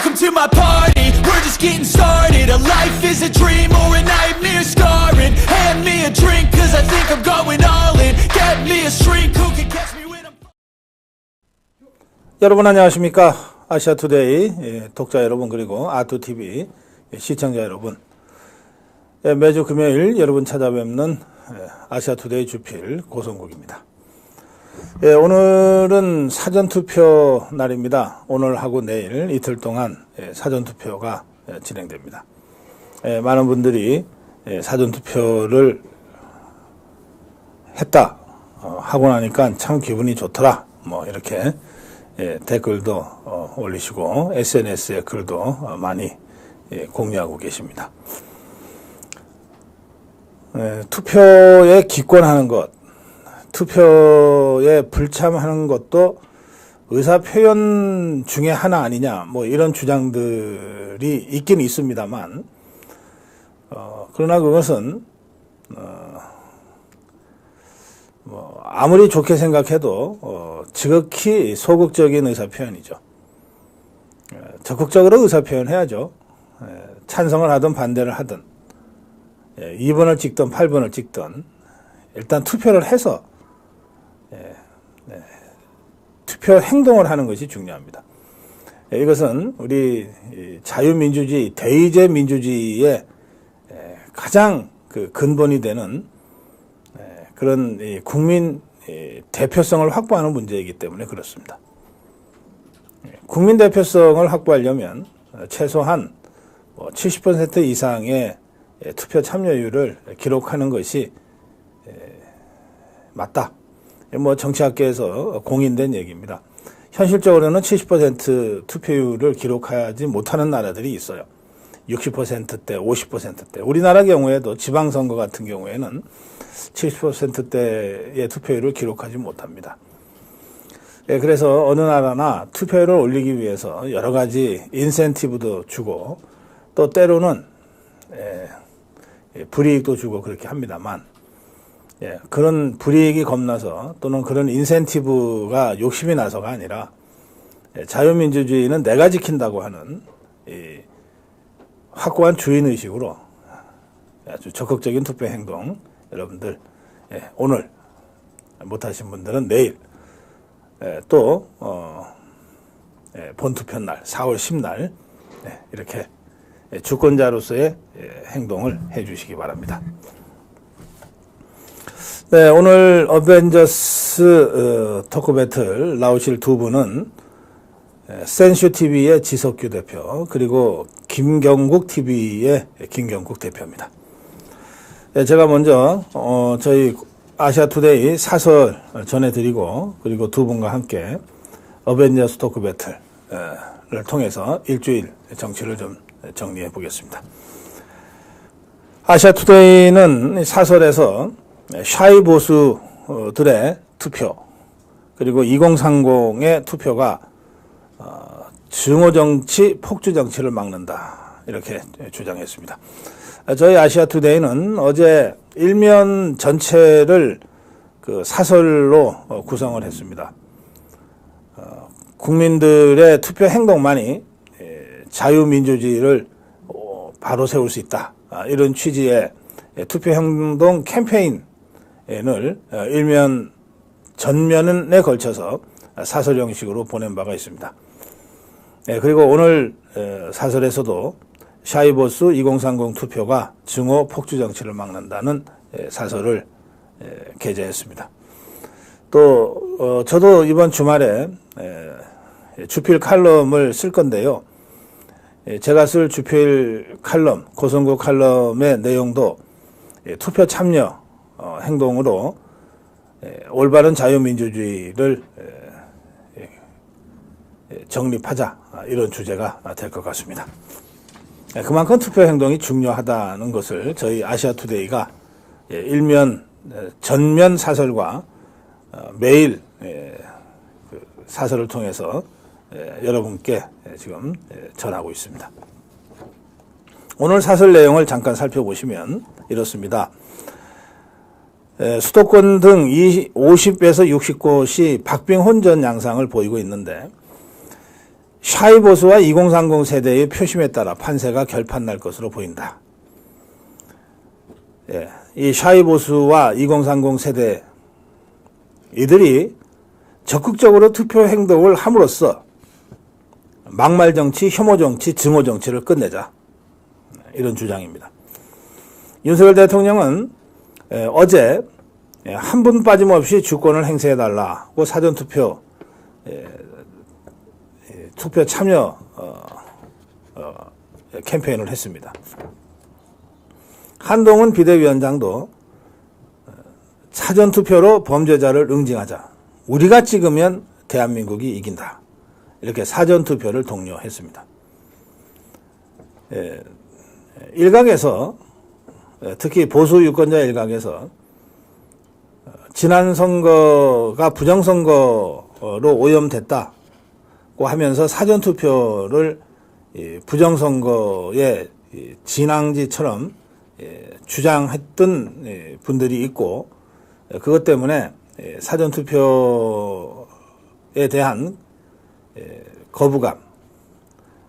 Welcome to my party, we're just getting started. A life is a dream or a nightmare scarring. Hand me a drink cause I think I'm going all in. Get me a shrink who can catch me when I'm... 여러분 안녕하십니까. 아시아투데이 독자 여러분 그리고 아투TV 시청자 여러분, 매주 금요일 여러분 찾아뵙는 아시아투데이 주필 고성국입니다. 오늘은 사전투표 날입니다. 오늘하고 내일 이틀 동안 사전투표가 진행됩니다. 많은 분들이 사전투표를 했다 하고 나니까 참 기분이 좋더라 뭐 이렇게 댓글도 올리시고 SNS에 글도 많이 공유하고 계십니다. 투표에 기권하는 것, 투표에 불참하는 것도 의사표현 중에 하나 아니냐, 뭐 이런 주장들이 있긴 있습니다만, 그러나 그것은 아무리 좋게 생각해도 지극히 소극적인 의사표현이죠. 적극적으로 의사표현해야죠. 찬성을 하든 반대를 하든 2번을 찍든 8번을 찍든 일단 투표를 해서 투표 행동을 하는 것이 중요합니다. 이것은 우리 자유민주주의, 대의제 민주주의의 가장 그 근본이 되는 그런 국민 대표성을 확보하는 문제이기 때문에 그렇습니다. 국민 대표성을 확보하려면 최소한 70% 이상의 투표 참여율을 기록하는 것이 맞다. 뭐 정치학계에서 공인된 얘기입니다. 현실적으로는 70% 투표율을 기록하지 못하는 나라들이 있어요. 60%대, 50%대. 우리나라 경우에도 지방선거 같은 경우에는 70%대의 투표율을 기록하지 못합니다. 그래서 어느 나라나 투표율을 올리기 위해서 여러 가지 인센티브도 주고 또 때로는 불이익도 주고 그렇게 합니다만, 그런 불이익이 겁나서 또는 그런 인센티브가 욕심이 나서가 아니라 자유민주주의는 내가 지킨다고 하는 확고한 주인의식으로 아주 적극적인 투표 행동, 여러분들 오늘 못하신 분들은 내일 또 본투표 날 4월 10날 이렇게 주권자로서의 행동을 해 주시기 바랍니다. 네, 오늘 어벤져스 토크 배틀 나오실 두 분은 센슈TV의 지석규 대표 그리고 김경국TV의 김경국 대표입니다. 제가 먼저 저희 아시아투데이 사설 전해드리고 그리고 두 분과 함께 어벤져스 토크 배틀을 통해서 일주일 정치를 좀 정리해 보겠습니다. 아시아투데이는 사설에서 샤이 보수들의 투표 그리고 2030의 투표가 증오정치, 폭주정치를 막는다 이렇게 주장했습니다. 저희 아시아투데이는 어제 일면 전체를 그 사설로 구성을 했습니다. 국민들의 투표 행동만이 자유민주주의를 바로 세울 수 있다. 이런 취지의 투표 행동 캠페인을 일면 전면에 걸쳐서 사설 형식으로 보낸 바가 있습니다. 그리고 오늘 사설에서도 샤이보스 2030 투표가 증오 폭주 정치를 막는다는 사설을 게재했습니다. 또 저도 이번 주말에 주필 칼럼을 쓸 건데요. 제가 쓸 주필 칼럼, 고성국 칼럼의 내용도 투표 참여 행동으로 올바른 자유민주주의를 정립하자 이런 주제가 될 것 같습니다. 그만큼 투표 행동이 중요하다는 것을 저희 아시아투데이가 일면 전면 사설과 매일 사설을 통해서 여러분께 지금 전하고 있습니다. 오늘 사설 내용을 잠깐 살펴보시면 이렇습니다. 수도권 등 50에서 60곳이 박빙 혼전 양상을 보이고 있는데 샤이 보수와 2030 세대의 표심에 따라 판세가 결판날 것으로 보인다. 예, 이 샤이 보수와 2030 세대 이들이 적극적으로 투표 행동을 함으로써 막말 정치, 혐오 정치, 증오 정치를 끝내자. 이런 주장입니다. 윤석열 대통령은 어제 한 분 빠짐없이 주권을 행사해달라고 사전투표 투표 참여 캠페인을 했습니다. 한동훈 비대위원장도 사전투표로 범죄자를 응징하자. 우리가 찍으면 대한민국이 이긴다. 이렇게 사전투표를 독려했습니다. 일각에서 특히 보수 유권자 일각에서 지난 선거가 부정선거로 오염됐다고 하면서 사전투표를 부정선거의 진앙지처럼 주장했던 분들이 있고 그것 때문에 사전투표에 대한 거부감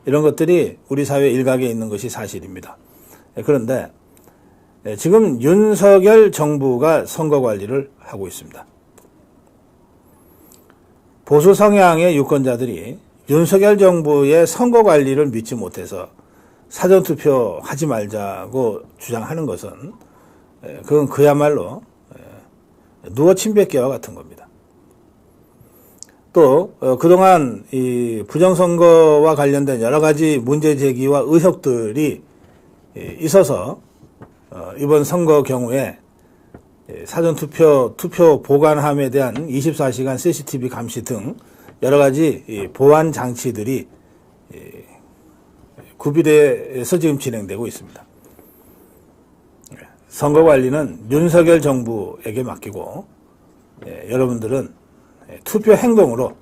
이런 것들이 우리 사회 일각에 있는 것이 사실입니다. 그런데 지금 윤석열 정부가 선거관리를 하고 있습니다. 보수 성향의 유권자들이 윤석열 정부의 선거관리를 믿지 못해서 사전투표 하지 말자고 주장하는 것은 그건 그야말로 누워 침뱉기와 같은 겁니다. 또 그동안 이 부정선거와 관련된 여러 가지 문제 제기와 의혹들이 있어서 이번 선거 경우에 사전투표 투표 보관함에 대한 24시간 CCTV 감시 등 여러 가지 보안 장치들이 구비돼서 지금 진행되고 있습니다. 선거관리는 윤석열 정부에게 맡기고 여러분들은 투표 행동으로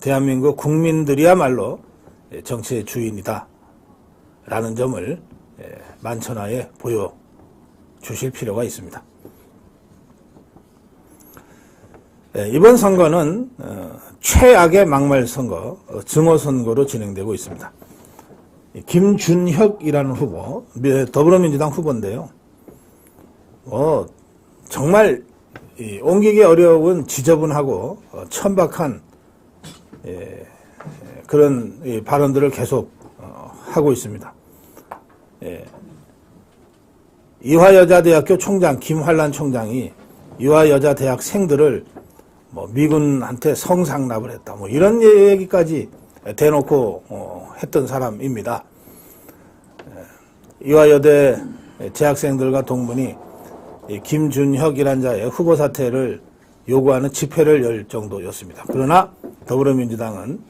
대한민국 국민들이야말로 정치의 주인이다 라는 점을 만천하에 보여주실 필요가 있습니다. 이번 선거는 최악의 막말 선거, 증오 선거로 진행되고 있습니다. 김준혁이라는 후보, 더불어민주당 후보인데요. 정말 옮기기 어려운 지저분하고 천박한 그런 발언들을 계속 하고 있습니다. 이화여자대학교 총장 김환란 총장이 이화여자대학생들을 미군한테 성상납을 했다. 이런 얘기까지 대놓고 했던 사람입니다. 이화여대 재학생들과 동문이 김준혁이란 자의 후보 사퇴를 요구하는 집회를 열 정도였습니다. 그러나 더불어민주당은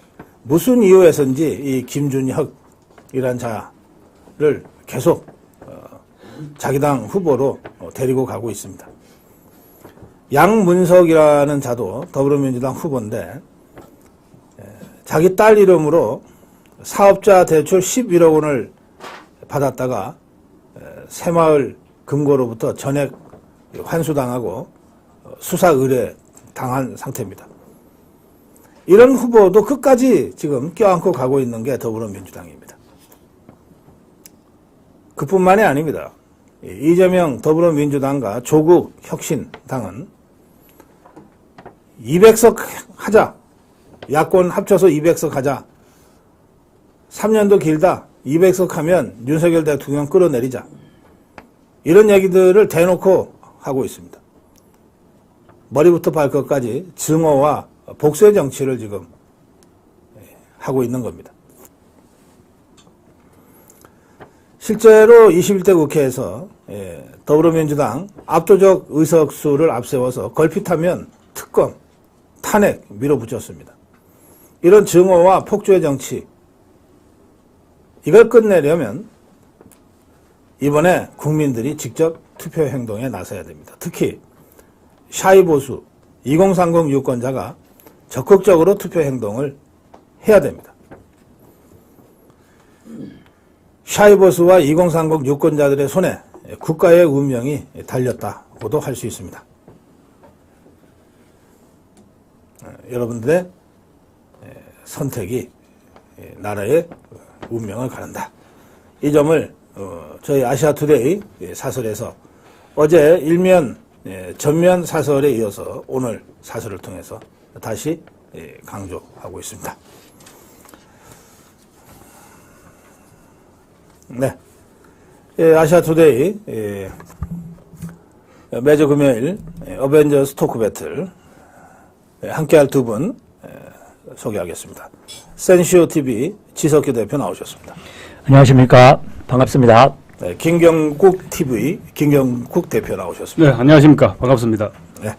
무슨 이유에서인지 이 김준혁이란 자를 계속 자기 당 후보로 데리고 가고 있습니다. 양문석이라는 자도 더불어민주당 후보인데 자기 딸 이름으로 사업자 대출 11억 원을 받았다가 새마을 금고로부터 전액 환수당하고 수사 의뢰 당한 상태입니다. 이런 후보도 끝까지 지금 껴안고 가고 있는 게 더불어민주당입니다. 그뿐만이 아닙니다. 이재명 더불어민주당과 조국 혁신당은 200석 하자. 야권 합쳐서 200석 하자. 3년도 길다. 200석 하면 윤석열 대통령 끌어내리자. 이런 얘기들을 대놓고 하고 있습니다. 머리부터 발끝까지 증오와 복수의 정치를 지금 하고 있는 겁니다. 실제로 21대 국회에서 더불어민주당 압도적 의석수를 앞세워서 걸핏하면 특검, 탄핵 밀어붙였습니다. 이런 증오와 폭주의 정치, 이걸 끝내려면 이번에 국민들이 직접 투표 행동에 나서야 됩니다. 특히 샤이 보수, 2030 유권자가 적극적으로 투표 행동을 해야 됩니다. 샤이 보수와 2030 유권자들의 손에 국가의 운명이 달렸다고도 할 수 있습니다. 여러분들의 선택이 나라의 운명을 가른다. 이 점을 저희 아시아투데이 사설에서 어제 일면 전면 사설에 이어서 오늘 사설을 통해서 다시 강조하고 있습니다. 네, 아시아투데이 매주 금요일 어벤져스 토크 배틀 함께할 두 분 소개하겠습니다. 센시오TV 지석규 대표 나오셨습니다. 안녕하십니까. 반갑습니다. 네, 김경국 TV 김경국 대표 나오셨습니다. 네, 안녕하십니까. 반갑습니다. 네.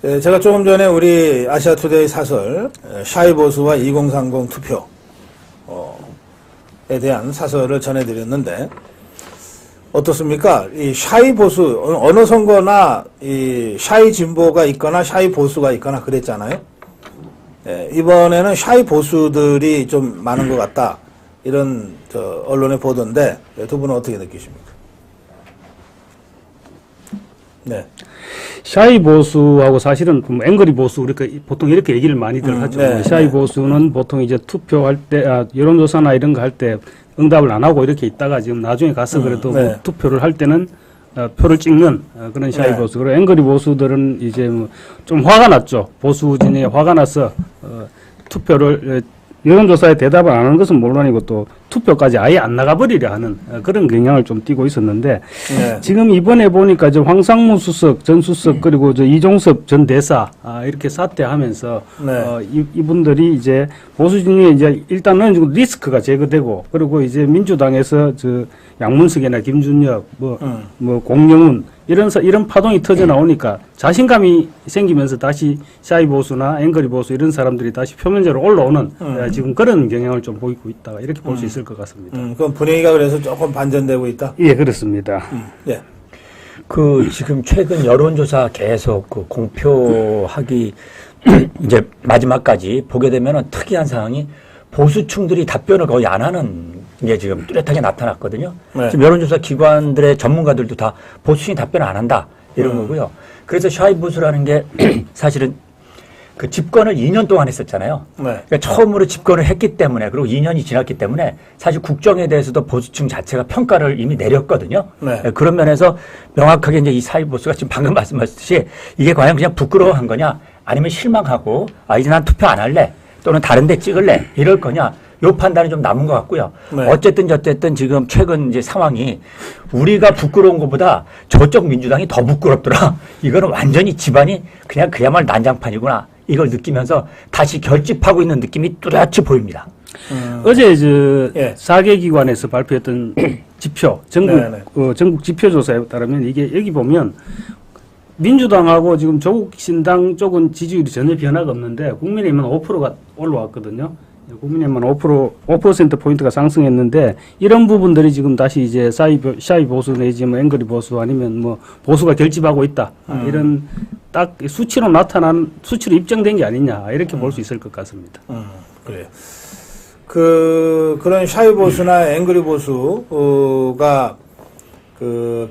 네, 제가 조금 전에 우리 아시아투데이 사설 샤이보수와 2030 투표에 대한 사설을 전해드렸는데 어떻습니까? 이 샤이 보수 어느 선거나 이 샤이 진보가 있거나 샤이 보수가 있거나 그랬잖아요. 예, 이번에는 샤이 보수들이 좀 많은 것 같다 이런 언론의 보도인데 두 분은 어떻게 느끼십니까? 네. 샤이 보수하고 사실은 앵그리 보수 우리가 보통 이렇게 얘기를 많이들 하죠. 네, 샤이 네. 보수는 보통 이제 투표할 때 여론조사나 이런 거 할 때 응답을 안 하고 이렇게 있다가 지금 나중에 가서 그래도 네. 뭐 투표를 할 때는 표를 찍는 그런 샤이 네. 보수. 그리고 앵그리 보수들은 이제 뭐 좀 화가 났죠. 보수진이 화가 나서 투표를 여론조사에 대답을 안 하는 것은 물론이고 또 투표까지 아예 안 나가버리려 하는 그런 경향을 좀 띠고 있었는데 네. 지금 이번에 보니까 저 황상무 수석, 전 수석 그리고 저 이종섭 전 대사 이렇게 사퇴하면서 네. 이분들이 이제 보수진이 이제 일단은 지금 리스크가 제거되고 그리고 이제 민주당에서 저 양문석이나 김준혁 뭐 공영훈 이런 파동이 터져 나오니까 자신감이 생기면서 다시 샤이 보수나 앵그리 보수 이런 사람들이 다시 표면적으로 올라오는 지금 그런 경향을 좀 보이고 있다 이렇게 볼 수 있을 것 같습니다. 그럼 분위기가 그래서 조금 반전되고 있다. 예, 그렇습니다. 예. 지금 최근 여론조사 계속 공표하기 이제 마지막까지 보게 되면은 특이한 상황이 보수층들이 답변을 거의 안 하는 게 지금 뚜렷하게 나타났거든요. 네. 지금 여론조사 기관들의 전문가들도 다 보수층이 답변을 안 한다 이런 거고요. 그래서 샤이 보수라는 게 사실은 그 집권을 2년 동안 했었잖아요. 네. 그러니까 처음으로 집권을 했기 때문에 그리고 2년이 지났기 때문에 사실 국정에 대해서도 보수층 자체가 평가를 이미 내렸거든요. 네. 그런 면에서 명확하게 이제 이 샤이 보수가 지금 방금 말씀하셨듯이 이게 과연 그냥 부끄러워한 거냐 아니면 실망하고 이제 난 투표 안 할래 또는 다른 데 찍을래 이럴 거냐 요 판단이 좀 남은 것 같고요. 네. 어쨌든 저쨌든 지금 최근 이제 상황이 우리가 부끄러운 것보다 저쪽 민주당이 더 부끄럽더라. 이거는 완전히 집안이 그냥 그야말로 난장판이구나. 이걸 느끼면서 다시 결집하고 있는 느낌이 뚜렷이 보입니다. 어제 예. 4개 기관에서 발표했던 지표, 네네. 전국 지표조사에 따르면 이게 여기 보면 민주당하고 지금 조국 신당 쪽은 지지율이 전혀 변화가 없는데 국민의힘은 5%가 올라왔거든요. 국민의힘은 5% 포인트가 상승했는데 이런 부분들이 지금 다시 이제 샤이 보수 내지 뭐 앵그리 보수 아니면 뭐 보수가 결집하고 있다. 이런 딱 수치로 나타난 수치로 입증된 게 아니냐 이렇게 볼 수 있을 것 같습니다. 그래요. 그런 샤이 보수나 앵그리 보수가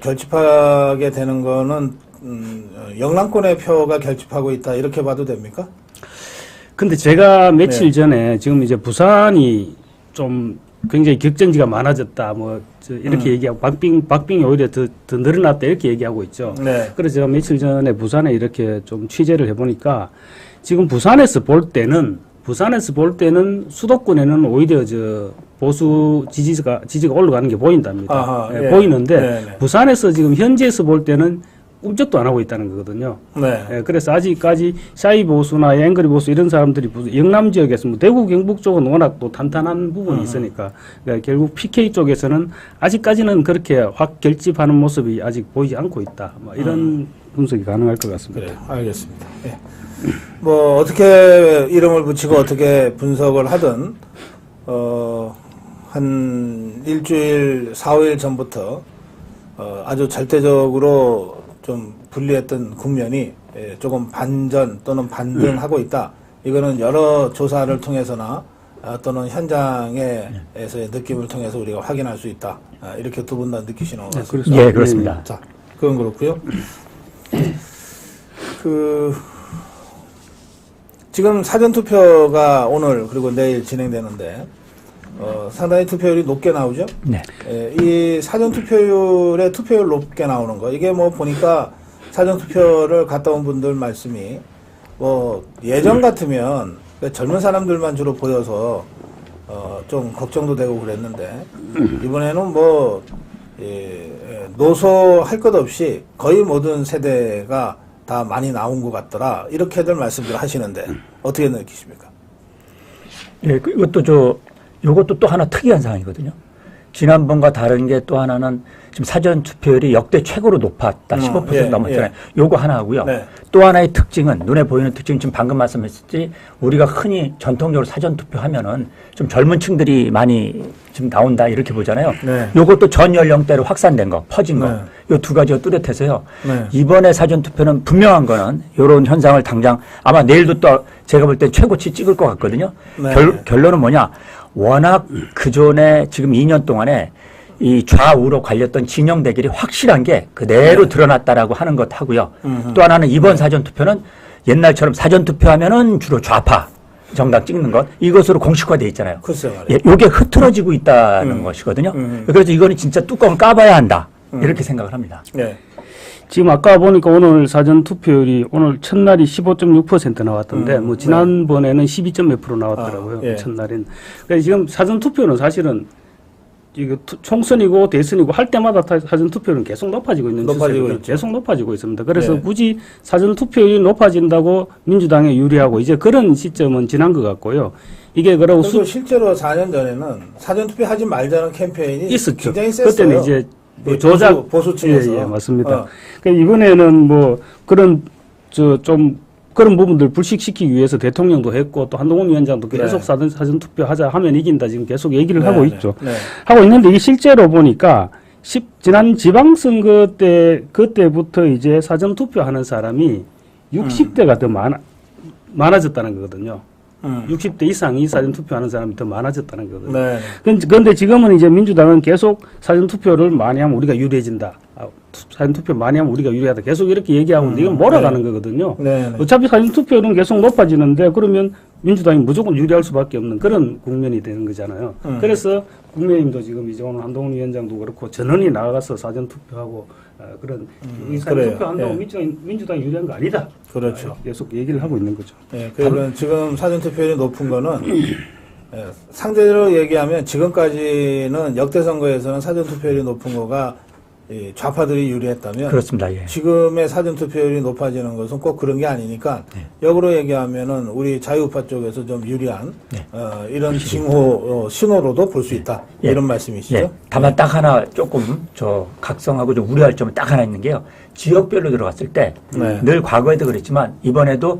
결집하게 되는 거는 영남권의 표가 결집하고 있다 이렇게 봐도 됩니까? 근데 제가 며칠 네. 전에 지금 이제 부산이 좀 굉장히 격전지가 많아졌다. 이렇게 얘기하고 박빙이 오히려 더 늘어났다 이렇게 얘기하고 있죠. 네. 그래서 제가 며칠 전에 부산에 이렇게 좀 취재를 해보니까 지금 부산에서 볼 때는 수도권에는 오히려 보수 지지가 올라가는 게 보인답니다. 아하, 예. 보이는데 네네. 부산에서 지금 현지에서 볼 때는 꿈쩍도 안 하고 있다는 거거든요. 네. 그래서 아직까지 샤이 보수나 앵그리 보수 이런 사람들이 영남 지역에서 뭐 대구 경북 쪽은 워낙 또 탄탄한 부분이 있으니까 그러니까 결국 PK 쪽에서는 아직까지는 그렇게 확 결집하는 모습이 아직 보이지 않고 있다. 이런 분석이 가능할 것 같습니다. 그래요. 알겠습니다. 예. 뭐 어떻게 이름을 붙이고 어떻게 분석을 하든 한 일주일 4~5일 전부터 아주 절대적으로 좀 불리했던 국면이 조금 반전 또는 반등하고 있다. 이거는 여러 조사를 통해서나 또는 현장에서의 느낌을 통해서 우리가 확인할 수 있다. 이렇게 두 분 다 느끼시는 것 같습니다. 예, 그렇습니다. 자, 그건 그렇고요. 지금 사전투표가 오늘 그리고 내일 진행되는데 상당히 투표율이 높게 나오죠. 네. 이 사전투표율에 투표율 높게 나오는 거 이게 뭐 보니까 사전투표를 갔다 온 분들 말씀이 뭐 예전 같으면 젊은 사람들만 주로 보여서 좀 걱정도 되고 그랬는데 이번에는 뭐 노소 할 것 없이 거의 모든 세대가 다 많이 나온 것 같더라 이렇게들 말씀들 하시는데 어떻게 느끼십니까? 예, 요것도 또 하나 특이한 상황이거든요. 지난번과 다른 게 또 하나는 지금 사전 투표율이 역대 최고로 높았다. 15% 예, 넘었잖아요. 예. 요거 하나 하고요. 네. 또 하나의 특징은 눈에 보이는 특징 지금 방금 말씀하셨듯이 우리가 흔히 전통적으로 사전 투표하면은 좀 젊은 층들이 많이 지금 나온다 이렇게 보잖아요. 네. 요것도 전 연령대로 확산된 거, 퍼진 거. 네. 요 두 가지가 뚜렷해서요. 네. 이번에 사전 투표는 분명한 거는 요런 현상을 당장 아마 내일도 또 제가 볼 땐 최고치 찍을 것 같거든요. 네. 결론은 뭐냐? 워낙 그전에 지금 2년 동안에 이 좌우로 갈렸던 진영 대결이 확실한 게 그대로 드러났다라고 하는 것 하고요. 또 하나는 이번 사전투표는 옛날처럼 사전투표하면은 주로 좌파 정당 찍는 것 이것으로 공식화되어 있잖아요. 글쎄요. 예, 요게 흐트러지고 있다는 것이거든요. 그래서 이거는 진짜 뚜껑을 까봐야 한다. 이렇게 생각을 합니다. 네. 지금 아까 보니까 오늘 사전 투표율이 오늘 첫날이 15.6% 나왔던데 뭐 지난번에는 12점 몇 프로 나왔더라고요. 예. 첫날인. 그러니까 지금 사전 투표는 사실은 이거 총선이고 대선이고 할 때마다 사전 투표는 계속 높아지고 있는 추세거든요. 계속 높아지고 있습니다. 그래서 네. 굳이 사전 투표율이 높아진다고 민주당에 유리하고 이제 그런 시점은 지난 것 같고요. 이게 그러고 그리고 실제로 4년 전에는 사전투표 하지 말자는 캠페인이 있었죠. 굉장히 셌어요. 그때는 이제 예, 조작 보수층에서 예, 맞습니다. 그러니까 이번에는 뭐 그런 좀 그런 부분들 불식시키기 위해서 대통령도 했고 또 한동훈 위원장도 계속 네. 사전 투표하자 하면 이긴다 지금 계속 얘기를 네, 하고 네, 있죠. 네. 하고 있는데 이게 실제로 보니까 지난 지방선거 때 그때부터 이제 사전 투표하는 사람이 60대가 더 많아졌다는 거거든요. 60대 이상이 사전 투표하는 사람이 더 많아졌다는 거거든요. 네. 그런데 지금은 이제 민주당은 계속 사전 투표를 많이 하면 우리가 유리해진다. 사전 투표 많이 하면 우리가 유리하다. 계속 이렇게 얘기하고 있는데 이건 몰아가는 거거든요. 네. 어차피 사전 투표는 계속 높아지는데 그러면 민주당이 무조건 유리할 수밖에 없는 그런 국면이 되는 거잖아요. 그래서 국민의힘도 지금 이제 오늘 한동훈 위원장도 그렇고 전원이 나가서 사전 투표하고 그런 이 사전 그래요. 투표한다고 예. 민주당이 유리한 거 아니다. 그렇죠. 계속 얘기를 하고 있는 거죠. 예, 그러면 지금 사전투표율이 높은 거는 상대로 얘기하면 지금까지는 역대 선거에서는 사전투표율이 높은 거가 이 좌파들이 유리했다면 그렇습니다. 예. 지금의 사전투표율이 높아지는 것은 꼭 그런 게 아니니까 역으로 얘기하면은 우리 자유우파 쪽에서 좀 유리한 이런 신호로도 볼 수 있다 예. 이런 말씀이시죠? 예. 다만 딱 하나 조금 각성하고 좀 우려할 점은 딱 하나 있는 게요. 지역별로 들어갔을 때 늘 과거에도 그랬지만 이번에도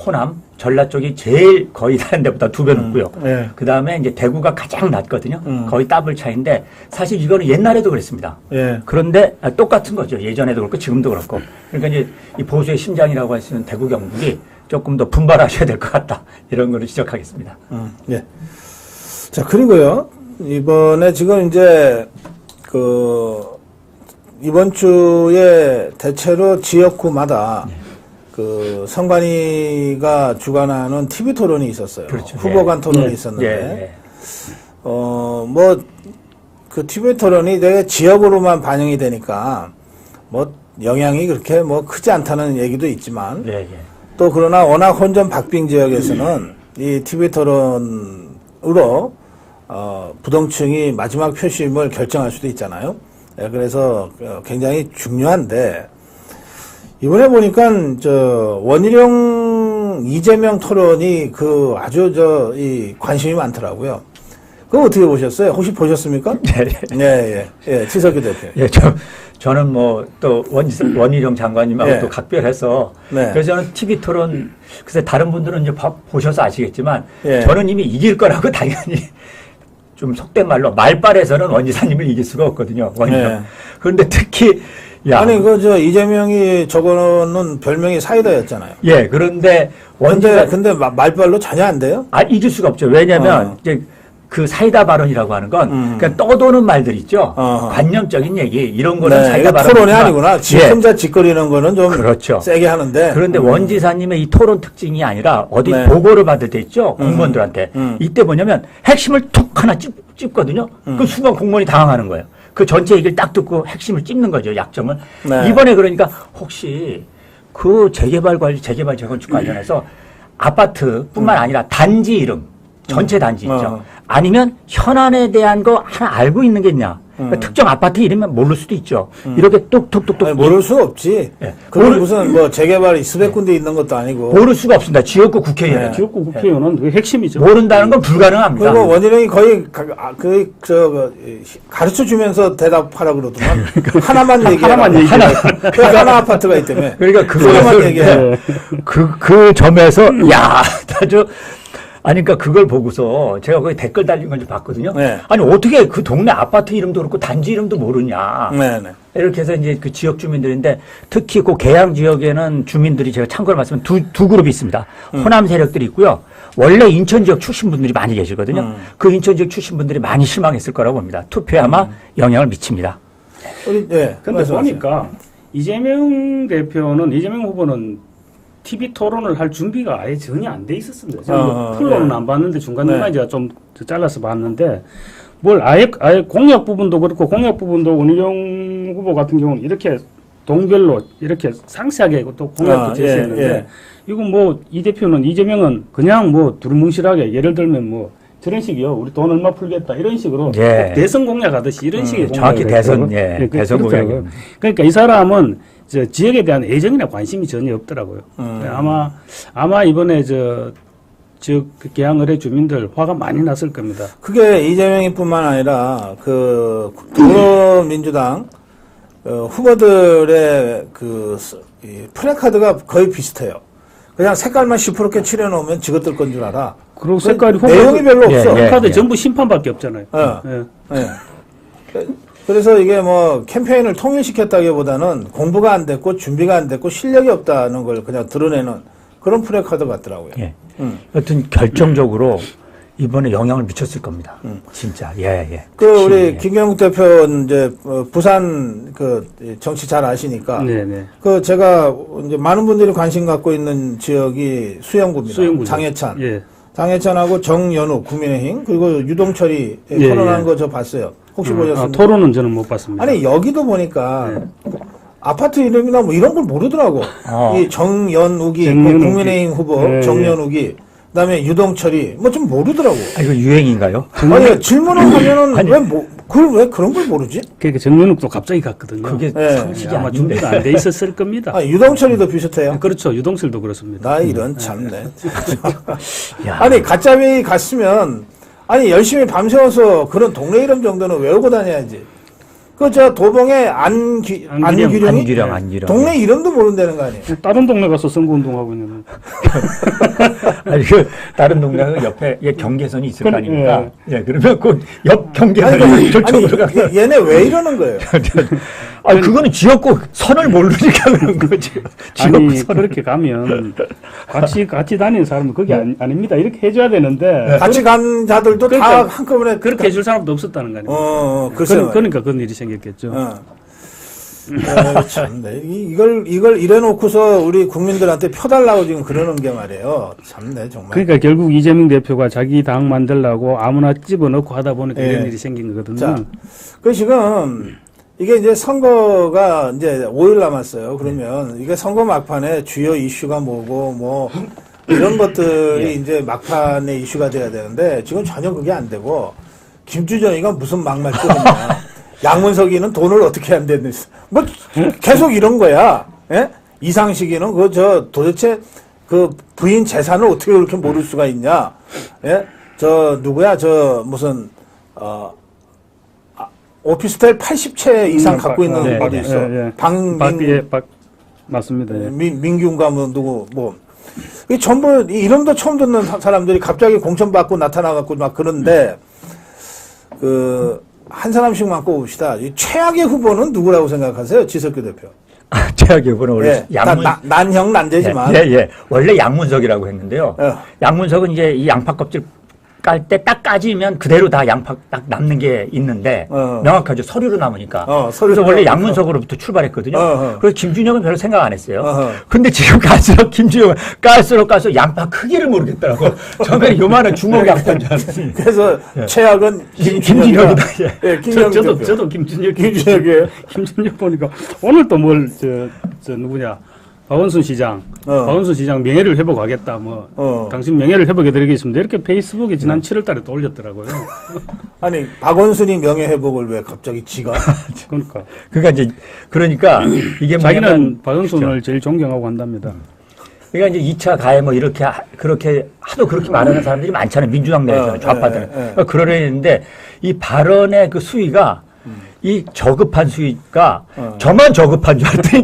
호남, 전라 쪽이 제일 거의 다른 데보다 2배 높고요. 그 다음에 이제 대구가 가장 낮거든요. 거의 더블 차이인데 사실 이거는 옛날에도 그랬습니다. 예. 그런데 똑같은 거죠. 예전에도 그렇고 지금도 그렇고. 그러니까 이제 이 보수의 심장이라고 할 수 있는 대구 경북이 조금 더 분발하셔야 될 것 같다. 이런 거를 지적하겠습니다. 예. 자, 그리고요. 이번에 지금 이제 이번 주에 대체로 지역구마다 선관위가 주관하는 TV 토론이 있었어요. 그렇죠. 후보 간 토론이 있었는데, 그 TV 토론이 되게 지역으로만 반영이 되니까, 영향이 그렇게 크지 않다는 얘기도 있지만, 또 그러나 워낙 혼전 박빙 지역에서는 이 TV 토론으로, 부동층이 마지막 표심을 결정할 수도 있잖아요. 그래서 굉장히 중요한데, 이번에 보니까 원희룡 이재명 토론이 아주 관심이 많더라고요. 그거 어떻게 보셨어요? 혹시 보셨습니까? 네. 예. 치석규 대표. 예, 저는 또 원희룡 장관님하고 또 각별해서 그래서 저는 TV 토론 글쎄 다른 분들은 이제 보셔서 아시겠지만 저는 이미 이길 거라고 당연히 좀 속된 말로 말빨에서는 원 지사님을 이길 수가 없거든요. 원희룡. 그런데 특히 아니 이재명이 저거는 별명이 사이다였잖아요. 예, 그런데 근데 말빨로 전혀 안 돼요? 이길 수가 없죠. 왜냐면 이제 그 사이다 발언이라고 하는 건 그냥 떠도는 말들 있죠. 관념적인 얘기 이런 거는 네, 사이다 이거 발언 토론이 아니구나. 예. 혼자 짓거리는 거는 좀 그렇죠. 세게 하는데. 그런데 원 지사님의 이 토론 특징이 아니라 어디 네. 보고를 받을 때 있죠. 공무원들한테. 이때 뭐냐면 핵심을 툭 하나 찝거든요. 그 순간 공무원이 당황하는 거예요. 그 전체 얘기를 딱 듣고 핵심을 찝는 거죠. 약점을. 네. 이번에 그러니까 혹시 그 재개발 재건축 관련해서 아파트뿐만 아니라 단지 이름, 전체 단지 있죠. 아니면 현안에 대한 거 하나 알고 있는 게 있냐. 그러니까 특정 아파트 이름은 모를 수도 있죠. 이렇게 뚝뚝뚝뚝. 아니, 모를 수 없지. 예. 그건 무슨 뭐 재개발이 수백 군데 있는 것도 아니고. 모를 수가 없습니다. 지역구 국회의원. 네. 지역구 국회의원은 그게 핵심이죠. 모른다는 건 불가능합니다. 그리고 원희룡이 거의 가르쳐 주면서 대답하라 그러더만. 하나만 얘기해. 하나만 얘기해. 하나 아파트가 있다며. 그러니까 하나만 얘기해. 그 점에서 야 아주 아니 그러니까 그걸 보고서 제가 거기 댓글 달린 걸 좀 봤거든요. 네. 아니 어떻게 그 동네 아파트 이름도 그렇고 단지 이름도 모르냐. 네네. 이렇게 해서 이제 그 지역 주민들인데 특히 그 계양 지역에는 주민들이 제가 참고로 말씀은 두 그룹이 있습니다. 호남 세력들이 있고요. 원래 인천 지역 출신 분들이 많이 계시거든요. 그 인천 지역 출신 분들이 많이 실망했을 거라고 봅니다. 투표에 아마 영향을 미칩니다. 우리 네. 근데 말씀하세요. 보니까 이재명 후보는 TV 토론을 할 준비가 아예 전혀 안 돼 있었습니다. 저는 풀로는 네. 안 봤는데 중간중간에 제가 좀 잘라서 봤는데 뭘 아예 공약 부분도 그렇고 공약 부분도 원희룡 후보 같은 경우는 이렇게 동별로 이렇게 상세하게 또 공약도 제시했는데 예. 이건 뭐 이 대표는 이재명은 그냥 뭐 두루뭉실하게 예를 들면 뭐 저런 식이요. 우리 돈 얼마 풀겠다. 이런 식으로 예. 대선 공약하듯이 이런 식의 정확히 공약을 대선, 했더라고요. 예, 그- 대선 그렇더라고요. 공약입니다. 그러니까 이 사람은 저 지역에 대한 애정이나 관심이 전혀 없더라고요. 아마 이번에 그 계양을해 주민들 화가 많이 났을 겁니다. 그게 이재명이뿐만 아니라 그 더불어민주당 후보들의 이 플래카드가 거의 비슷해요. 그냥 색깔만 시퍼렇게 칠해놓으면 지것들 건 줄 알아. 그리고 색깔이 내용이 별로 없어. 예, 예. 카드 전부 심판밖에 없잖아요. 예. 예. 예. 그래서 이게 뭐 캠페인을 통일시켰다기보다는 공부가 안 됐고 준비가 안 됐고 실력이 없다는 걸 그냥 드러내는 그런 플래카드 같더라고요. 예. 여튼 결정적으로 이번에 영향을 미쳤을 겁니다. 진짜. 예. 그 특히, 우리 예. 김경욱 대표 이제 부산 그 정치 잘 아시니까 네네. 그 제가 이제 많은 분들이 관심 갖고 있는 지역이 수영구입니다. 수영구죠. 장해찬. 예. 장해찬하고 정연욱 국민의힘 그리고 유동철이 예, 토론한 예. 거 저 봤어요. 혹시 보셨습니까? 토론은 저는 못 봤습니다. 아니 여기도 보니까 아파트 이름이나 뭐 이런 걸 모르더라고. 이 정연욱이 정연욱이. 국민의힘 후보 예, 예. 정연욱이 그다음에 유동철이 뭐 좀 모르더라고. 아, 이거 유행인가요? 아니 질문을 하면은 아니. 왜 그런 걸 모르지? 그러니까 정연욱도 갑자기 갔거든요. 그게 예. 상식이 아마 아닌데. 준비가 안 돼 있었을 겁니다. 아, 유동철이도 비슷해요. 그렇죠. 유동철도 그렇습니다. 나 이런 참네. 야. 아니 가짜비 갔으면 아니 열심히 밤새워서 그런 동네 이름 정도는 외우고 다녀야지. 그 저 도봉의 안규령이 안규령. 동네 이름도 모른다는 거 아니에요? 다른 동네 가서 선거운동하고 있는. 아니, 그, 다른 동네가 옆에 경계선이 있을 거 그럼, 아닙니까? 예, 그러면 그 옆 경계선이 아니, 저쪽으로 가서. 얘네 왜 이러는 거예요? 아, 그거는 지역구 선을 모르니까 그런 거지. 지역구 아니 선을. 그렇게 가면 같이 다니는 사람은 그게 아닙니다. 이렇게 해줘야 되는데 같이 간 자들도 다 그러니까 한꺼번에 그렇게 해줄 사람도 없었다는 거 아닙니까? 글쎄. 그러니까 그런 일이 생겼겠죠. 참네. 이걸 이래놓고서 우리 국민들한테 펴달라고 지금 그러는 게 말이에요. 참네, 정말. 그러니까 결국 이재명 대표가 자기 당 만들라고 아무나 집어넣고 하다 보니까 예. 이런 일이 생긴 거거든요. 자, 그 지금 이게 이제 선거가 이제 5일 남았어요. 그러면 이게 선거 막판에 주요 이슈가 뭐고 뭐 이런 것들이 이제 막판에 이슈가 돼야 되는데 지금 전혀 그게 안 되고 김주정이가 무슨 막말 끊느냐. 양문석이는 돈을 어떻게 안 되는 뭐 계속 이런 거야. 예? 이상식이는 도대체 그 부인 재산을 어떻게 그렇게 모를 수가 있냐. 예? 누구야 무슨 오피스텔 80채 이상 갖고 있는 네, 어디 네, 있어. 네. 박민 맞습니다. 예. 민균가 뭐 누구 뭐 이 전부 이 이름도 처음 듣는 사람들이 갑자기 공천 받고 나타나 갖고 막 그런데 한 사람씩만 꼽읍시다. 이 최악의 후보는 누구라고 생각하세요? 지석규 대표. 최악의 후보는 원래 예, 난형 난제지만. 예. 원래 양문석이라고 했는데요. 예. 양문석은 이제 이 양파 껍질 깔 때 딱 까지면 그대로 다 양파 딱 남는 게 있는데 명확하죠. 서류로 남으니까. 그래서 원래 양문석으로부터 출발했거든요. 그래서 김준혁은 별로 생각 안 했어요. 근데 지금 갈수록 김준혁은 깔수록 양파 크기를 모르겠더라고. 처음에 요만한 주먹 양파인 줄 알았어요. 그래서 최악은 김준혁이다. 예, 김준혁 대표. 저도 김준혁이에요. 김준혁 보니까 오늘 또 뭘 저 누구냐 박원순 시장 박원순 시장 명예를 회복하겠다 뭐 당신 명예를 회복해드리겠습니다 이렇게 페이스북에 지난 7월달에 또 올렸더라고요. 아니 박원순이 명예회복을 왜 갑자기 지가? 그러니까 이게 자기는 뭐냐면 박원순을 그렇죠. 제일 존경하고 한답니다. 그러니까 이제 2차 가해 뭐 이렇게 그렇게 하도 그렇게 말하는 사람들이 많잖아요. 민주당 내에서는 좌파들은. 그러니까 그러려는데 이 발언의 그 수위가 이 저급한 수위가 저만 저급한 줄 알았더니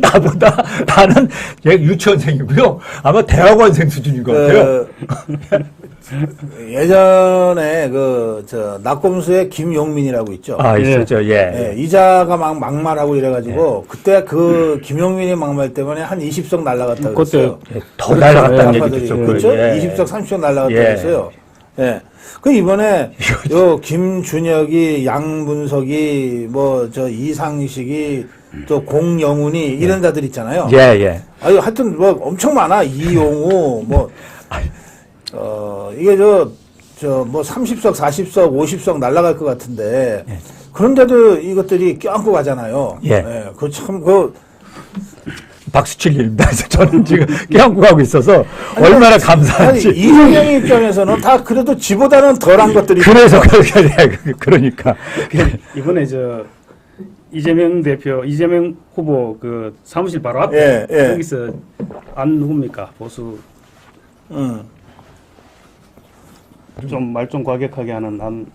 나는 유치원생이고요. 아마 대학원생 수준인 것 같아요. 예전에 낙곰수의 김용민이라고 있죠. 아, 있었죠. 예. 이자가 막 막말하고 이래가지고 그때 그 김용민의 막말 때문에 한 20석 날라갔다 그랬어요. 더 날라갔다는 얘기도 있었고. 그렇죠? 20석, 30석 날라갔다 그랬어요. 예. 그 이번에 요 김준혁이, 양문석이, 이상식이, 또 공영훈이 이런 자들 있잖아요. 예. 아유 하여튼 뭐 엄청 많아. 이용우 이게 30석, 40석, 50석 날아갈 것 같은데 그런데도 이것들이 껴안고 가잖아요. 예. 그 박수 칠 일입니다. 저는 지금 껴안고 가고 있어서 얼마나 감사한지. 이재명 입장에서는 다 그래도 지보다는 덜한 것들이. 그래서 그러니까. 이번에 이재명 후보 그 사무실 바로 앞에 여기서 누굽니까 보수 좀 말 좀 과격하게 하는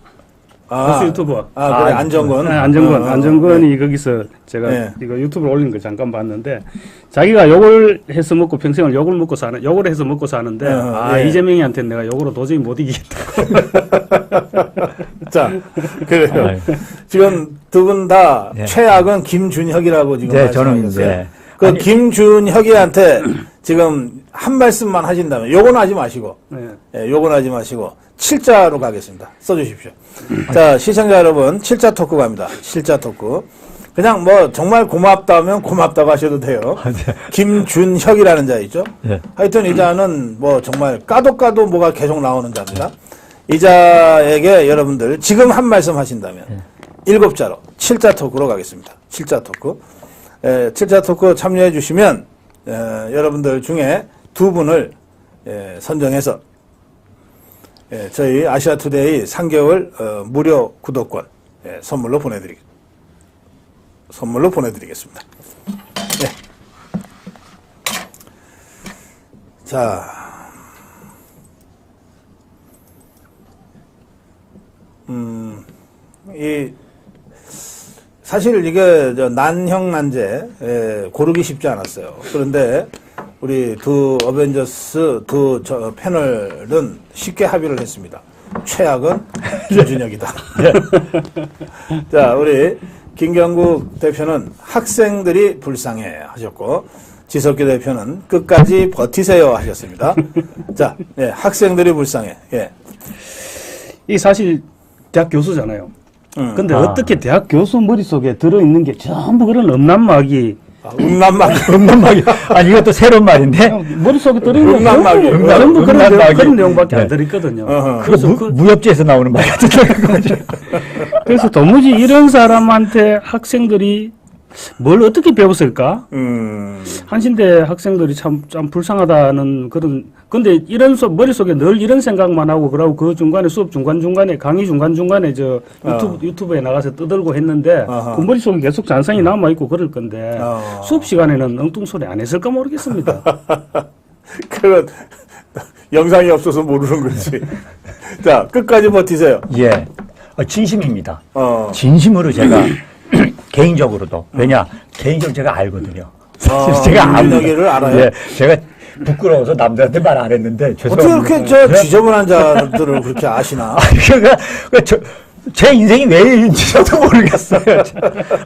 보수 유튜버. 그래, 안정권. 네, 안정권이 거기서 제가 이거 유튜브에 올린 거 잠깐 봤는데 자기가 욕을 해서 먹고 평생을 욕을 해서 먹고 사는데 이재명이한테 내가 욕으로 도저히 못 이기겠다고. 자, 그래요. 지금 두 분 다 최악은 김준혁이라고 지금 말씀하셨어요. 김준혁이한테 지금 한 말씀만 하신다면 요건 하지 마시고 요건 하지 마시고 7자로 가겠습니다. 써주십시오. 자, 시청자 여러분 7자 토크 갑니다. 7자 토크. 그냥 정말 고맙다면 고맙다고 하셔도 돼요. 김준혁이라는 자 있죠. 하여튼 이 자는 정말 까도 뭐가 계속 나오는 자입니다. 이 자에게 여러분들 지금 한 말씀 하신다면 7자로 7자 토크로 가겠습니다. 7자 토크. 7자 토크 참여해 주시면 여러분들 중에 두 분을 선정해서 저희 아시아투데이 3개월 무료 구독권 선물로 보내드리겠습니다. 네. 자, 사실 이게 난형난제 고르기 쉽지 않았어요. 그런데 우리 두 어벤져스 패널은 쉽게 합의를 했습니다. 최악은 김준혁이다. 자, 우리 김경국 대표는 학생들이 불쌍해 하셨고 지석규 대표는 끝까지 버티세요 하셨습니다. 자, 학생들이 불쌍해. 이 사실 대학 교수잖아요. 근데 어떻게 대학 교수 머릿속에 들어있는 게 전부 그런 음란막이 음란막이. 아니, 이것도 새로운 말인데? 머릿속에 들어있는 게 전부 그런 내용밖에 안 들어있거든요. 그래서 무협지에서 나오는 말 같은 거죠. 그래서 도무지 이런 사람한테 학생들이 뭘 어떻게 배웠을까? 한신대 학생들이 참 불쌍하다는 근데 머릿속에 늘 이런 생각만 하고, 그러고 그 중간에 수업 중간중간에, 강의 중간중간에 유튜브에 나가서 떠들고 했는데, 그 머릿속에 계속 잔상이 남아있고 그럴 건데, 수업 시간에는 엉뚱소리 안 했을까 모르겠습니다. 그건 영상이 없어서 모르는 거지. 자, 끝까지 버티세요. 예. 진심입니다. 진심으로 제가 개인적으로도. 왜냐, 개인적으로 제가 알거든요. 제가 김준혁이를 알아요? 예, 제가 부끄러워서 남들한테 말 안 했는데, 어떻게 그렇게 지저분한 자들을 그렇게 아시나? 제 인생이 왜 이런지 저도 모르겠어요.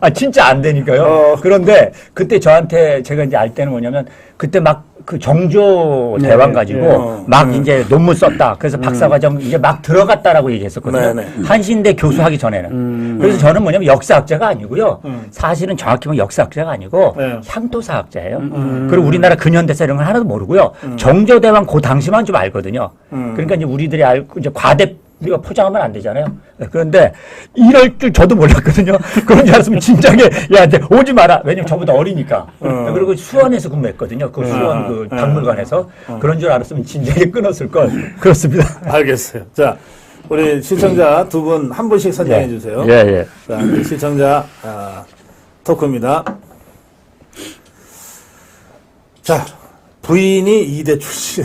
아, 진짜 안 되니까요. 그런데 그때 저한테 제가 이제 알 때는 뭐냐면 그때 막 그 정조 네, 대왕 네, 가지고 막 이제 논문 썼다. 그래서 박사과정 이제 막 들어갔다라고 얘기했었거든요. 네, 네. 한신대 교수하기 전에는. 그래서 저는 뭐냐면 역사학자가 아니고요. 사실은 정확히 보면 역사학자가 아니고 네. 향토사학자예요. 그리고 우리나라 근현대사 이런 건 하나도 모르고요. 정조 대왕 그 당시만 좀 알거든요. 그러니까 이제 우리들이 알고 이제 과대 우리가 포장하면 안 되잖아요. 그런데 이럴 줄 저도 몰랐거든요. 그런 줄 알았으면 진작에 야 이제 오지 마라. 왜냐면 저보다 어리니까. 그리고 수원에서 근무했거든요. 그 수원 그 박물관에서 그런 줄 알았으면 진작에 끊었을 걸. 그렇습니다. 알겠어요. 자, 우리 시청자 두 분 한 분씩 선정해 주세요. 예, 예. 자, 시청자 토크입니다. 자, 부인이 이대 출신.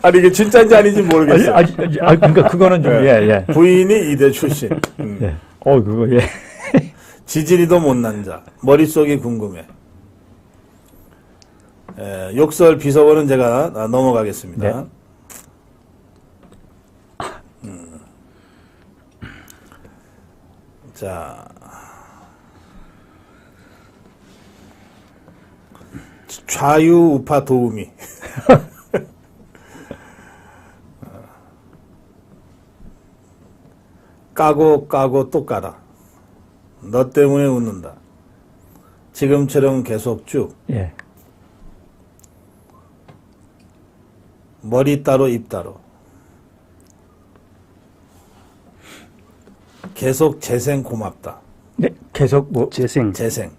아니 이게 진짜인지 아닌지 모르겠어요. 그러니까 그거는 좀 예, 예. 부인이 이대 출신. 예. 그거 예. 지지리도 못난 자. 머릿속이 궁금해. 욕설 비서원은 제가 넘어가겠습니다. 네. 자, 좌유우파 도우미. 까고 또 까라. 너 때문에 웃는다. 지금처럼 계속 쭉. 예. 머리 따로 입 따로. 계속 재생 고맙다. 네, 계속 뭐 재생. 재생.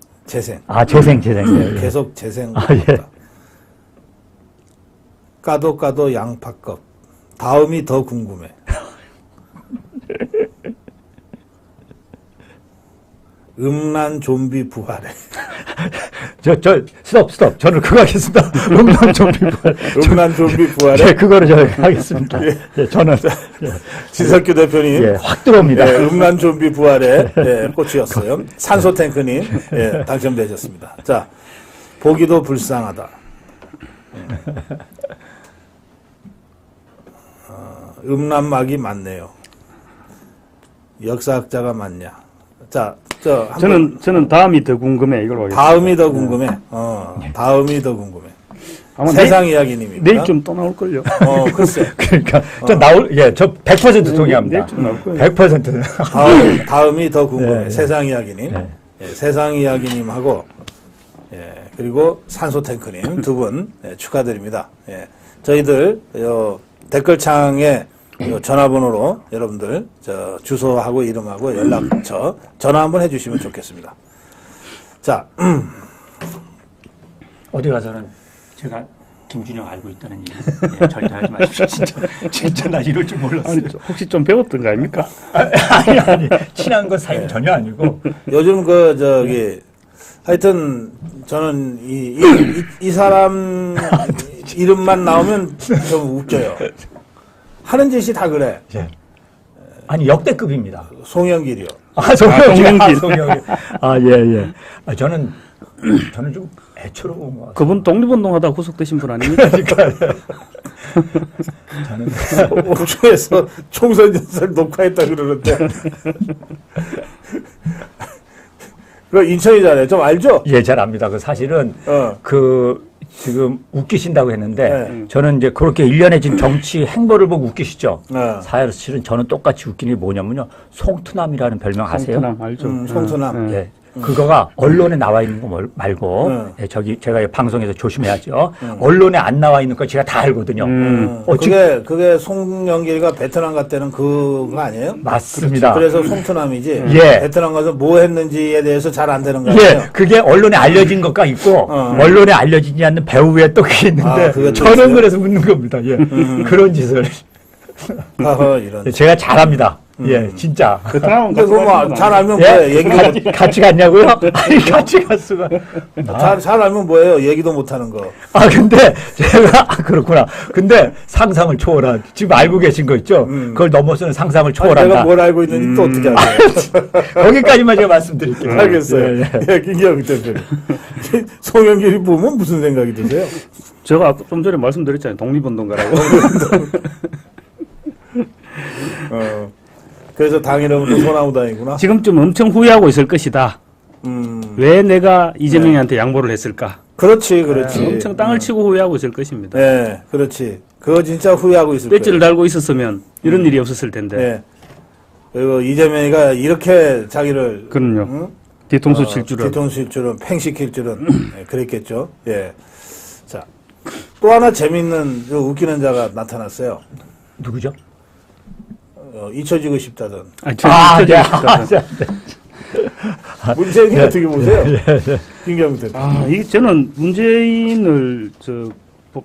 아, 재생. 예, 예. 계속 재생 아, 고맙다. 예. 까도 양파껍. 다음이 더 궁금해. 음란 좀비 부활해. 스톱. 저는 그거 하겠습니다. 음란 좀비 부활. 음란 좀비 부활해. 예, 그거를 저 하겠습니다. 예, 저는 지석규 대표님. 예, 확 들어옵니다. 예, 음란 좀비 부활의 꽃이었어요. 산소 탱크님 당첨되셨습니다. 자, 보기도 불쌍하다. 음란막이 많네요. 역사학자가 많냐? 자, 저는 다음이 더 궁금해 이걸 보겠습니다. 다음이 더 궁금해. 다음이 더 궁금해. 아마 세상 이야기님입니다. 내일쯤 또 나올걸요. 글쎄. 그러니까 저 100% 동의합니다. 내일 좀 나올 거예요. 100%. 다음이 더 궁금해. 예, 예. 세상 이야기님. 예. 예, 세상 이야기님하고 그리고 산소 탱크님 두 분 축하드립니다. 예. 저희들 댓글창에 전화번호로 여러분들 주소하고 이름하고 연락처 전화 한번 해주시면 좋겠습니다. 자, 어디 가서는 제가 김준영 알고 있다는 얘기 절대 하지 마십시오. 진짜 나 이럴 줄 몰랐어요. 아니, 혹시 좀 배웠던 거 아닙니까? 아니 친한 거 사이는 전혀 아니고 요즘 하여튼 저는 이 사람 이름만 나오면 좀 웃겨요. 하는 짓이 다 그래. 예. 아니 역대급입니다. 송영길이요. 송영길. 송영길. 예. 저는 좀 애처로운 것 같아요. 그분 독립운동하다 구속되신 분 아닙니까? 저는 옥중에서 총선 연설 녹화했다 그러는데. 그 인천이잖아요. 좀 알죠? 예, 잘 압니다. 그 사실은 지금 웃기신다고 했는데 저는 이제 그렇게 1년에 지금 정치 행보를 보고 웃기시죠. 사실은 저는 똑같이 웃긴 게 뭐냐면요. 송투남이라는 별명 아세요? 송투남 알죠. 송투남. 예. 그거가 언론에 나와 있는 거 말고 예, 제가 방송에서 조심해야죠. 언론에 안 나와 있는 거 제가 다 알거든요. 그게 송영길이가 베트남 갔다는 그거 아니에요? 맞습니다. 그래서 송투남이지. 예. 베트남 가서 뭐 했는지에 대해서 잘 안 되는 거 예, 아니에요? 그게 언론에 알려진 것과 있고 언론에 알려지지 않는 배우의 또 그게 있는데 그게 또 저는 있어요? 그래서 묻는 겁니다. 예. 그런 짓을 이런. 제가 잘합니다. 예, 진짜. 그 다음 잘 알면 예? 뭐예요? 얘기도 같이 갔냐고요? 아니, 같이 갈 수가. 잘 알면 뭐예요? 얘기도 못 하는 거. 근데 제가 그렇구나. 근데 상상을 초월한 지금 알고 계신 거 있죠? 그걸 넘어서는 상상을 초월한다. 내가 뭘 알고 있는지 또 어떻게 알아요? 거기까지만 제가 말씀드릴게요. 알겠어요. 예. 김기영 대표님. 송영길이 보면 무슨 생각이 드세요? 제가 좀 전에 말씀드렸잖아요. 독립운동가라고. 그래서 당 이름은 소나무당이구나. 지금쯤 엄청 후회하고 있을 것이다. 왜 내가 이재명이한테 양보를 했을까? 그렇지, 그렇지. 엄청 땅을 치고 후회하고 있을 것입니다. 네, 그렇지. 그거 진짜 후회하고 있을 배지를 거예요. 달고 있었으면 이런 일이 없었을 텐데. 네. 그리고 이재명이가 이렇게 자기를 그럼요. 응? 뒤통수 칠 줄은. 뒤통수 칠 줄은 팽시킬 줄은 네, 그랬겠죠. 예. 자, 또 하나 재밌는 웃기는 자가 나타났어요. 누구죠? 잊혀지고 싶다던 네. 문재인이 어떻게 보세요? 김경태 대표. 이게 저는 문재인을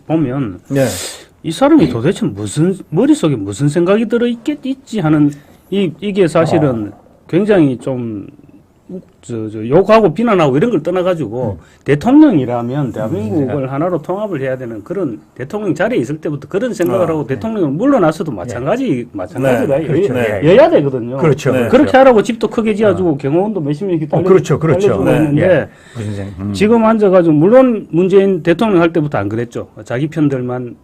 보면 네. 이 사람이 도대체 머릿속에 무슨 생각이 들어있지 하는 이게 사실은 굉장히 좀 욕하고 비난하고 이런 걸 떠나가지고 대통령이라면 대한민국을 하나로 통합을 해야 되는 그런 대통령 자리에 있을 때부터 그런 생각을 하고 대통령을 물러나서도 마찬가지가 그렇죠. 여야 되거든요. 그렇죠. 네. 그렇게 하라고 집도 크게 지어주고 경호원도 몇십 명이 그렇죠. 달려주고 네. 했는데 지금 앉아가지고 물론 문재인 대통령 할 때부터 안 그랬죠. 자기 편들만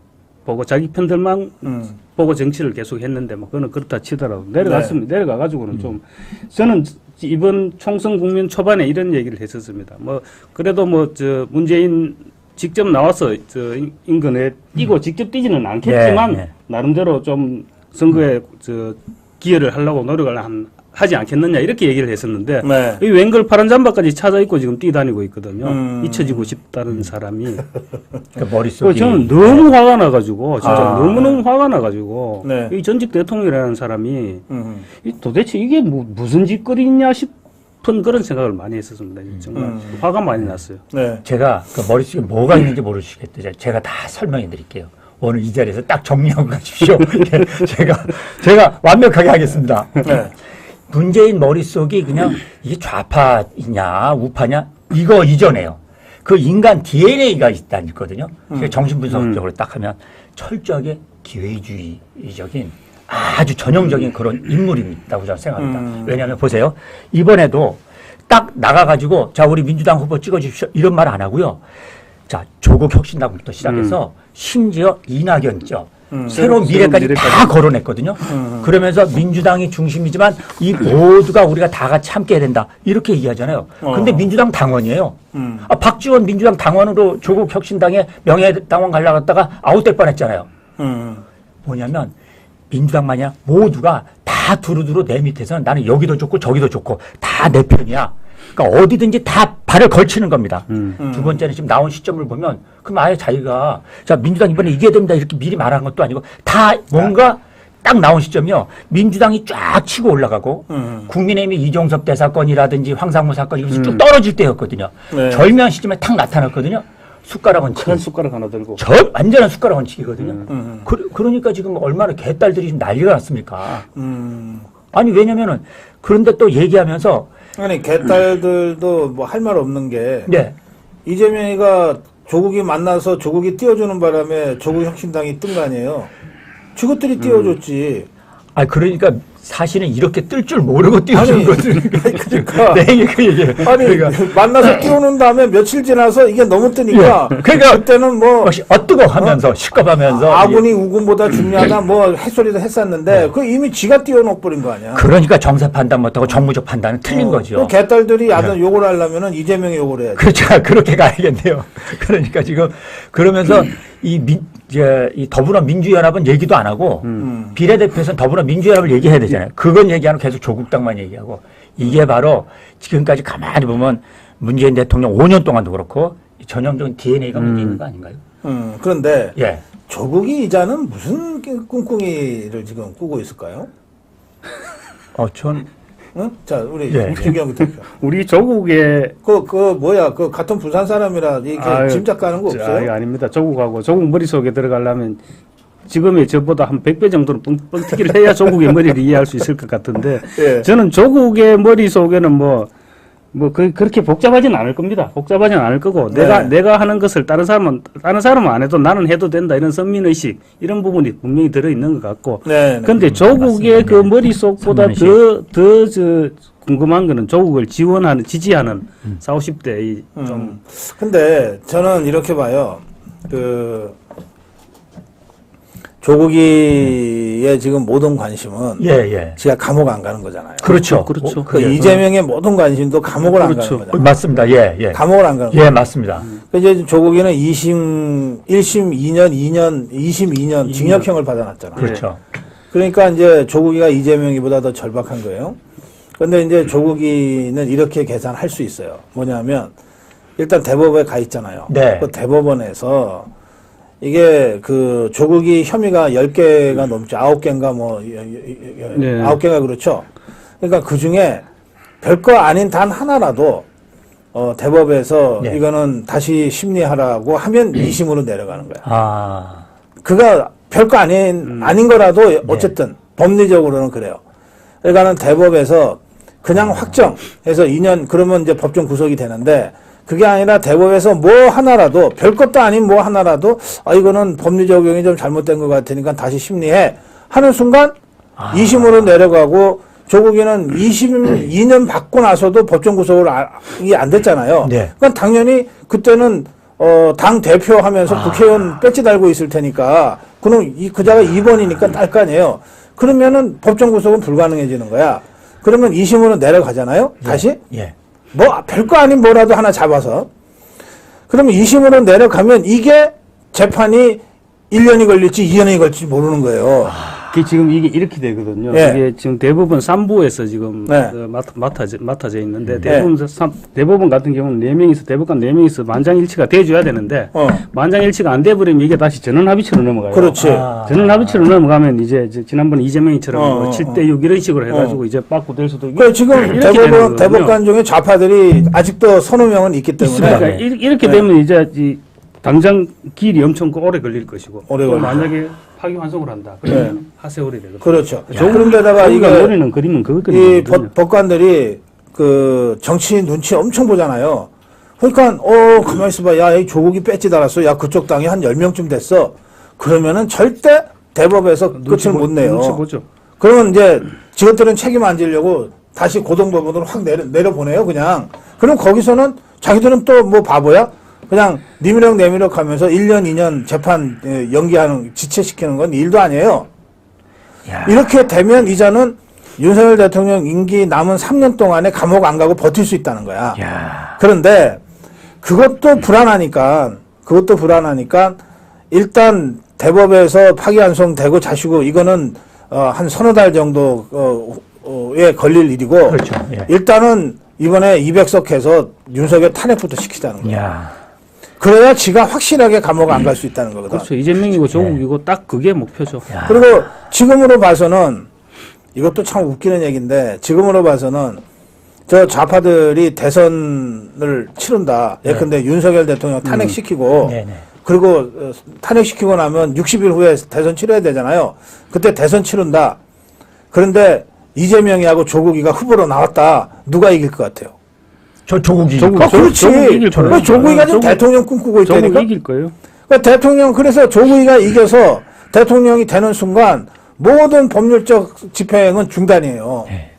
보고 정치를 계속 했는데 뭐 그거는 그렇다 치더라도 내려가가지고는 좀 저는 이번 총선 국면 초반에 이런 얘기를 했었습니다. 뭐 그래도 문재인 직접 나와서 인근에 뛰고 직접 뛰지는 않겠지만 나름대로 좀 선거에 기여를 하려고 노력을 하지 않겠느냐 이렇게 얘기를 했었는데 이 웬걸 파란 잠바까지 찾아 입고 지금 뛰다니고 있거든요. 잊혀지고 싶다는 사람이. 그러니까 머릿속이 저는 너무 화가 나가지고 진짜 너무너무 화가 나가지고 이 전직 대통령이라는 사람이 도대체 이게 무슨 짓거리냐 싶은 그런 생각을 많이 했었습니다. 정말 화가 많이 났어요. 네. 제가 그 머릿속에 뭐가 있는지 모르시겠대요. 제가 다 설명해 드릴게요. 오늘 이 자리에서 딱 정리하고 가십시오. 제가 완벽하게 하겠습니다. 네. 문재인 머릿속이 그냥 이게 좌파냐 우파냐 이거 이전에요. 그 인간 DNA가 있거든요. 정신분석적으로 딱 하면 철저하게 기회주의적인 아주 전형적인 그런 인물이라고 저는 생각합니다. 왜냐하면 보세요. 이번에도 딱 나가가지고 자 우리 민주당 후보 찍어주십시오 이런 말 안 하고요. 자 조국 혁신당부터 시작해서 심지어 이낙연죠. 새로운 미래까지 다 거론했거든요. 그러면서 민주당이 중심이지만 이 모두가 우리가 다 같이 함께 해야 된다. 이렇게 얘기하잖아요. 근데 민주당 당원이에요. 박지원 민주당 당원으로 조국 혁신당에 명예당원 가려고 했다가 아웃될 뻔했잖아요. 뭐냐면 민주당 마냥 모두가 다 두루두루 내 밑에서는 나는 여기도 좋고 저기도 좋고 다 내 편이야. 그러니까 어디든지 다 발을 걸치는 겁니다. 두 번째는 지금 나온 시점을 보면 그럼 아예 자기가 자 민주당 이번에 이겨야 된다 이렇게 미리 말한 것도 아니고 다 뭔가 딱 나온 시점이요. 민주당이 쫙 치고 올라가고 국민의힘이 이종섭 대사건이라든지 황상무 사건 이것이 쭉 떨어질 때였거든요. 네. 절묘한 시점에 탁 나타났거든요. 숟가락 원칙. 큰 숟가락 하나 들고. 완전한 숟가락 원칙이거든요. 그러니까 지금 얼마나 개딸들이 지금 난리가 났습니까? 아니 왜냐면은 그런데 또 얘기하면서 아니 개딸들도 뭐 할 말 없는 게 이재명이가 조국이 만나서 조국이 띄워주는 바람에 조국 혁신당이 뜬 거 아니에요. 저것들이 띄워줬지. 아 그러니까 사실은 이렇게 뜰 줄 모르고 띄워준 거거든요. 그러니까 내 얘기 그 얘기예요. 아니 만나서 띄워놓은 다음에 며칠 지나서 이게 너무 뜨니까 그러니까 그때는 뭐 뜨거 하면서 시겁하면서 아군이 우군보다 중요하다 뭐 햇소리도 했었는데 그 이미 지가 띄워놓고 버린 거 아니야. 그러니까 정세 판단 못하고 정무적 판단은 틀린 거죠. 그 개딸들이 야단 욕을 하려면은 이재명이 욕을 해야지. 그렇죠. 그렇게 가야겠네요. 그러니까 지금 그러면서 이 더불어민주연합은 얘기도 안 하고 비례대표에서는 더불어민주연합을 얘기해야 되잖아요. 그건 얘기하면 계속 조국당만 얘기하고 이게 바로 지금까지 가만히 보면 문재인 대통령 5년 동안도 그렇고 전형적인 DNA가 문제 있는 거 아닌가요? 그런데 조국이 이자는 무슨 꿍꿍이를 지금 꾸고 있을까요? 응? 자, 우리 김경태 대표. 우리 조국의 그 같은 부산 사람이라 이렇게 짐작 가는 거 없어요? 아닙니다. 조국 머릿속에 들어가려면 지금의 저보다 한 100배 정도는 뻥튀기를 해야 조국의 머리를 이해할 수 있을 것 같은데 저는 조국의 머릿속에는 그렇게 복잡하진 않을 겁니다. 복잡하진 않을 거고 내가 하는 것을 다른 사람은 안 해도 나는 해도 된다 이런 선민의식 이런 부분이 분명히 들어있는 것 같고 근데 조국의 그 머릿속보다 더 궁금한 거는 조국을 지지하는 40, 50대의 좀 근데 저는 이렇게 봐요. 조국이의 지금 모든 관심은 예, 예. 지가 감옥 안 가는 거잖아요. 그렇죠. 그렇죠. 그 예. 이재명의 모든 관심도 감옥을 안 그렇죠. 가는 거잖아요. 맞습니다. 예, 예. 감옥을 안 가는 예, 거예요. 맞습니다. 이제 조국이는 1심 2년 징역형을 받아놨잖아요. 그렇죠. 그러니까 이제 조국이가 이재명이보다 더 절박한 거예요. 그런데 이제 조국이는 이렇게 계산할 수 있어요. 뭐냐면 일단 대법에 가 있잖아요. 네. 그 대법원에서 이게 그 조국이 혐의가 10개가 넘죠. 9개인가 뭐 네. 9개가 그렇죠. 그러니까 그 중에 별거 아닌 단 하나라도 대법에서 네. 이거는 다시 심리하라고 하면 2심으로 내려가는 거야. 아, 그가 별거 아닌 거라도 어쨌든 법리적으로는 그래요. 그러니까는 대법에서 그냥 확정해서 2년 그러면 이제 법정 구속이 되는데 그게 아니라 대법에서 뭐 하나라도 별것도 아닌 뭐 하나라도 이거는 법리 적용이 좀 잘못된 것 같으니까 다시 심리해 하는 순간 2심으로 내려가고 조국이는 22년 받고 나서도 법정 구속을 이게 안 됐잖아요. 네. 그러니까 당연히 그때는 당 대표 하면서 국회의원 배지 달고 있을 테니까 그럼 그자가 2번이니까 딸 거 아니에요. 그러면은 법정 구속은 불가능해지는 거야. 그러면 2심으로 내려가잖아요. 다시 예. 뭐 별거 아닌 뭐라도 하나 잡아서 그러면 2심으로 내려가면 이게 재판이 1년이 걸릴지 2년이 걸릴지 모르는 거예요. 그게 지금 이게 이렇게 되거든요. 예. 이게 지금 대법원 3부에서 지금 네. 맡아져 있는데 대법원 같은 경우는 4명이서 대법관 4명이서 만장일치가 돼줘야 되는데 만장일치가 안 돼버리면 이게 다시 전원합의체로 넘어가요. 그렇지. 전원합의체로 넘어가면 이제 지난번에 이재명이처럼 뭐 7대6 이런 식으로 해가지고 이제 빠꾸 될 수도 있고. 그 지금 이렇게 되는 거거든요. 대법관 중에 좌파들이 아직도 서너 명은 있기 때문에 그러니까 네. 이렇게 네. 되면 이제 당장 길이 엄청 오래 걸릴 것이고 오래 또 걸릴 만약에 파기환송을 한다. 그러면 하세월이 되거든요. 그렇죠. 조금 그런데다가 우리가 이게 노리는 그림은 이 그거거든요. 법관들이 그 정치 눈치 엄청 보잖아요. 그러니까 가만히 있어봐. 야, 이 조국이 배지 달았어. 야, 그쪽 당이 한 10명쯤 됐어. 그러면은 절대 대법에서 끝을 못 내요. 눈치 보죠. 그러면 이제 직원들은 책임 안 지려고 다시 고등법원으로 확 내려보내요, 그냥. 그럼 거기서는 자기들은 또 뭐 바보야? 그냥 니미력 내미력 하면서 1년, 2년 재판 연기하는, 지체시키는 건 일도 아니에요. 야. 이렇게 되면 이제는 윤석열 대통령 임기 남은 3년 동안에 감옥 안 가고 버틸 수 있다는 거야. 야. 그런데 그것도 불안하니까 일단 대법에서 파기환송되고 자시고 이거는 한 서너 달 정도에 걸릴 일이고 그렇죠. 예. 일단은 이번에 200석 해서 윤석열 탄핵부터 시키자는 거야. 야. 그래야 지가 확실하게 감옥 안 갈 수 있다는 거거든. 그렇죠. 이재명이고 조국이고 딱 그게 목표죠. 야. 그리고 지금으로 봐서는 이것도 참 웃기는 얘기인데 지금으로 봐서는 저 좌파들이 대선을 치른다. 예컨대 윤석열 대통령 탄핵시키고 네네. 그리고 탄핵시키고 나면 60일 후에 대선 치러야 되잖아요. 그때 대선 치른다. 그런데 이재명이하고 조국이가 후보로 나왔다. 누가 이길 것 같아요? 조국이. 그렇지. 조국 이길 거예요. 조국이가 지금 조국- 대통령 꿈꾸고 있다니까. 조국 이길 거예요. 그러니까 대통령 그래서 조국이가 이겨서 대통령이 되는 순간 모든 법률적 집행은 중단이에요. 네.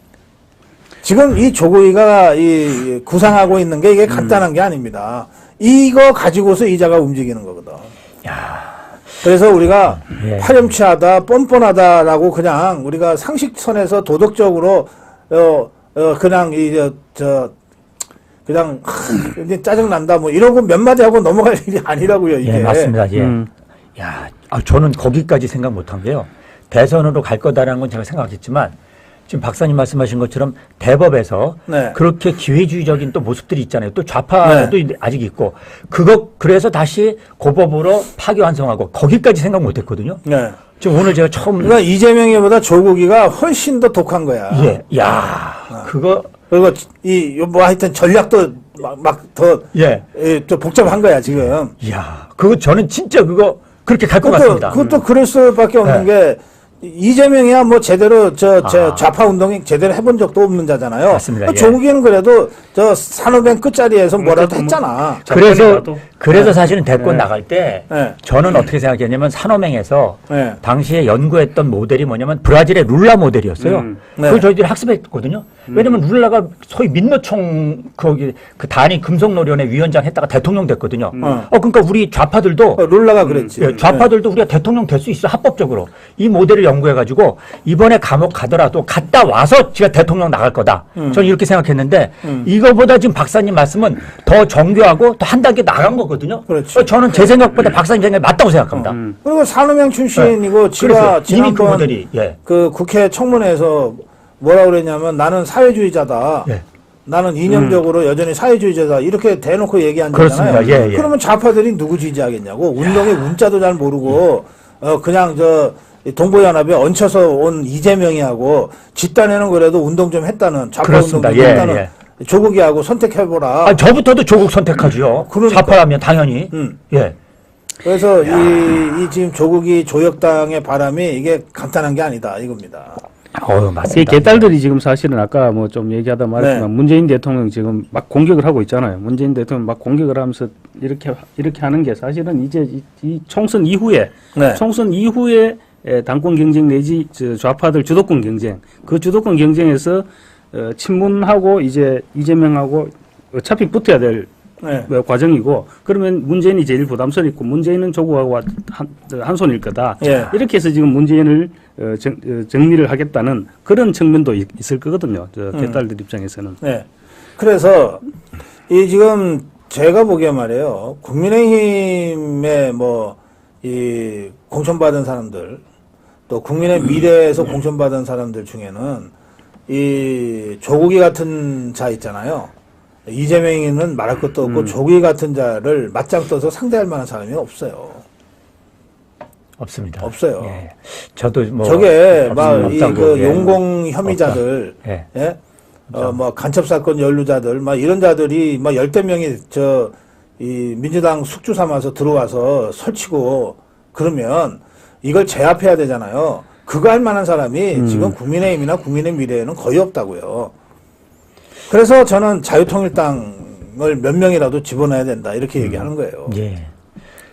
지금 이 조국이가 이 구상하고 있는 게 이게 간단한 게 아닙니다. 이거 가지고서 이자가 움직이는 거거든. 야. 그래서 우리가 예. 파렴치하다, 뻔뻔하다라고 그냥 우리가 상식선에서 도덕적으로 그냥 그냥 이제 짜증 난다 뭐 이러고 몇 마디 하고 넘어갈 일이 아니라고요 이게. 예, 맞습니다. 예. 음. 야, 저는 거기까지 생각 못한 게요. 대선으로 갈 거다라는 건 제가 생각했지만 지금 박사님 말씀하신 것처럼 대법에서 네. 그렇게 기회주의적인 또 모습들이 있잖아요. 또 좌파도 아직 있고 그래서 다시 고법으로 파기환송하고 거기까지 생각 못했거든요. 네. 지금 오늘 제가 처음 그러니까 이재명이보다 조국이가 훨씬 더 독한 거야. 예, 야, 그거 그리고 뭐 하여튼 전략도 막 더 예, 좀 복잡한 거야 지금. 야, 그거 저는 진짜 그거 그렇게 갈 것 같습니다. 그것도 그럴 수밖에 없는 게 이재명이야 뭐 제대로 좌파 운동이 제대로 해본 적도 없는 자잖아요. 맞습니다. 예. 조국이는 그래도 저 산호뱅 끝자리에서 뭐라도 했잖아. 그래서 사실은 대권 나갈 때 네. 저는 어떻게 생각했냐면 산호맹에서 네. 당시에 연구했던 모델이 뭐냐면 브라질의 룰라 모델이었어요. 네. 그걸 저희들이 학습했거든요. 왜냐면 룰라가 소위 민노총 거기 그 단위 금속노련의 위원장 했다가 대통령 됐거든요. 그러니까 우리 좌파들도 룰라가 그랬지. 예, 좌파들도 우리가 대통령 될 수 있어 합법적으로 이 모델을 연구해가지고 이번에 감옥 가더라도 갔다 와서 지가 대통령 나갈 거다. 저는 이렇게 생각했는데 이거보다 지금 박사님 말씀은 더 정교하고 더 한 단계 나간 거거든요. 그렇지. 저는 제 생각보다 박사님 생각이 맞다고 생각합니다. 그리고 산업형 출신이고 지가 그래서 이미 그 지난번 모델이 예. 그 국회 청문회에서 뭐라 그랬냐면 나는 사회주의자다. 예. 나는 이념적으로 여전히 사회주의자다. 이렇게 대놓고 얘기한 거잖아요. 그렇습니다. 예, 예. 그러면 좌파들이 누구 지지하겠냐고. 운동의 문자도 잘 모르고 그냥 동보연합에 얹혀서 온 이재명이하고 집단에는 그래도 운동 좀 했다는 좌파 그렇습니다. 운동 좀 예, 했다는 예. 조국이하고 선택해보라. 저부터도 조국 선택하죠. 그러니까. 좌파라면 당연히. 예. 그래서 이 지금 조국이 조역당의 바람이 이게 간단한 게 아니다 이겁니다. 어유 이 맞습니다. 개딸들이 지금 사실은 아까 뭐 좀 얘기하다 말했지만 네. 문재인 대통령 지금 막 공격을 하고 있잖아요. 문재인 대통령 막 공격을 하면서 이렇게 하는 게 사실은 이제 이 총선 이후에 네. 총선 이후에 당권 경쟁 내지 좌파들 주도권 경쟁 그 주도권 경쟁에서 친문하고 이제 이재명하고 어차피 붙어야 될 네. 과정이고 그러면 문재인이 제일 부담스럽고 문재인은 조국하고 한 손일 거다. 예. 이렇게 해서 지금 문재인을 정리를 하겠다는 그런 측면도 있을 거거든요. 개딸들 입장에서는. 네. 그래서 이 지금 제가 보기에 말이에요. 국민의힘에 이 공천받은 사람들 또 국민의 미래에서 공천받은 사람들 중에는 이 조국이 같은 자 있잖아요. 이재명이는 말할 것도 없고 조국이 같은 자를 맞짱 떠서 상대할 만한 사람이 없어요. 없습니다. 없어요. 예. 저도 뭐 저게 막 이 없다고, 예. 용공 혐의자들, 없다. 예. 예? 간첩 사건 연루자들, 막 이런 자들이 막 10대 명이 이 민주당 숙주 삼아서 들어와서 설치고 그러면 이걸 제압해야 되잖아요. 그거 할 만한 사람이 지금 국민의힘이나 국민의 미래에는 거의 없다고요. 그래서 저는 자유통일당을 몇 명이라도 집어넣어야 된다 이렇게 얘기하는 거예요. 예.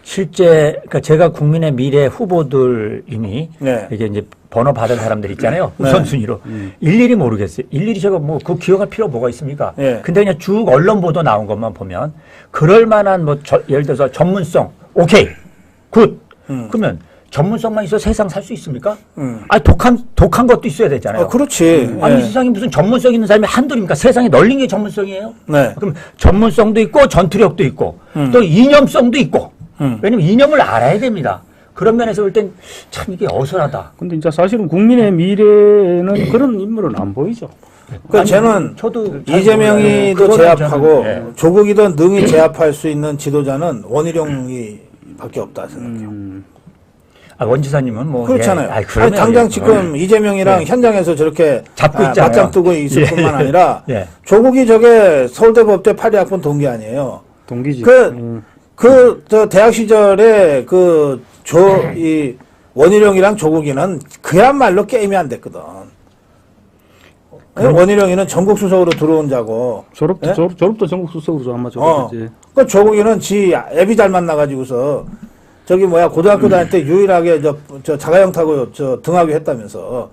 실제 그러니까 제가 국민의 미래 후보들 이미 네. 이게 이제 번호 받은 사람들 있잖아요. 네. 우선순위로 일일이 모르겠어요. 일일이 제가 뭐 그 기억할 필요 뭐가 있습니까? 네. 근데 그냥 쭉 언론 보도 나온 것만 보면 그럴 만한 예를 들어서 전문성 오케이 굿 그러면 전문성만 있어 세상 살 수 있습니까? 아니 독한 것도 있어야 되잖아요. 그렇지. 아니 예. 이 세상에 무슨 전문성 있는 사람이 한둘입니까? 세상에 널린 게 전문성이에요? 네. 그럼 전문성도 있고 전투력도 있고 또 이념성도 있고 왜냐면 이념을 알아야 됩니다. 그런 면에서 볼 땐 참 이게 어설하다. 근데 이제 사실은 국민의 미래에는 그런 인물은 안 보이죠. 그 저는 저도 잘 이재명이도 몰라요. 제압하고 그거는 저는, 예. 조국이도 능히 제압할 수 있는 지도자는 원희룡이 밖에 없다 생각해요. 원지사님은 뭐 그렇잖아요. 예. 아니, 그러면 당장 예. 지금 이재명이랑 현장에서 저렇게 잡고 있잖아요. 맞짱 뜨고 있을 예. 뿐만 아니라 예. 조국이 저게 서울대 법대 8위학번 동기 아니에요. 동기지. 저 대학 시절에 이 원희룡이랑 조국이는 그야말로 게임이 안 됐거든. 원희룡이는 전국 수석으로 들어온 자고. 졸업도 예? 졸업도 전국 수석으로 아마 졸업했지. 그 조국이는 지 애비 잘 만나가지고서 고등학교 다닐 때 유일하게 저 자가용 타고 등하교 했다면서.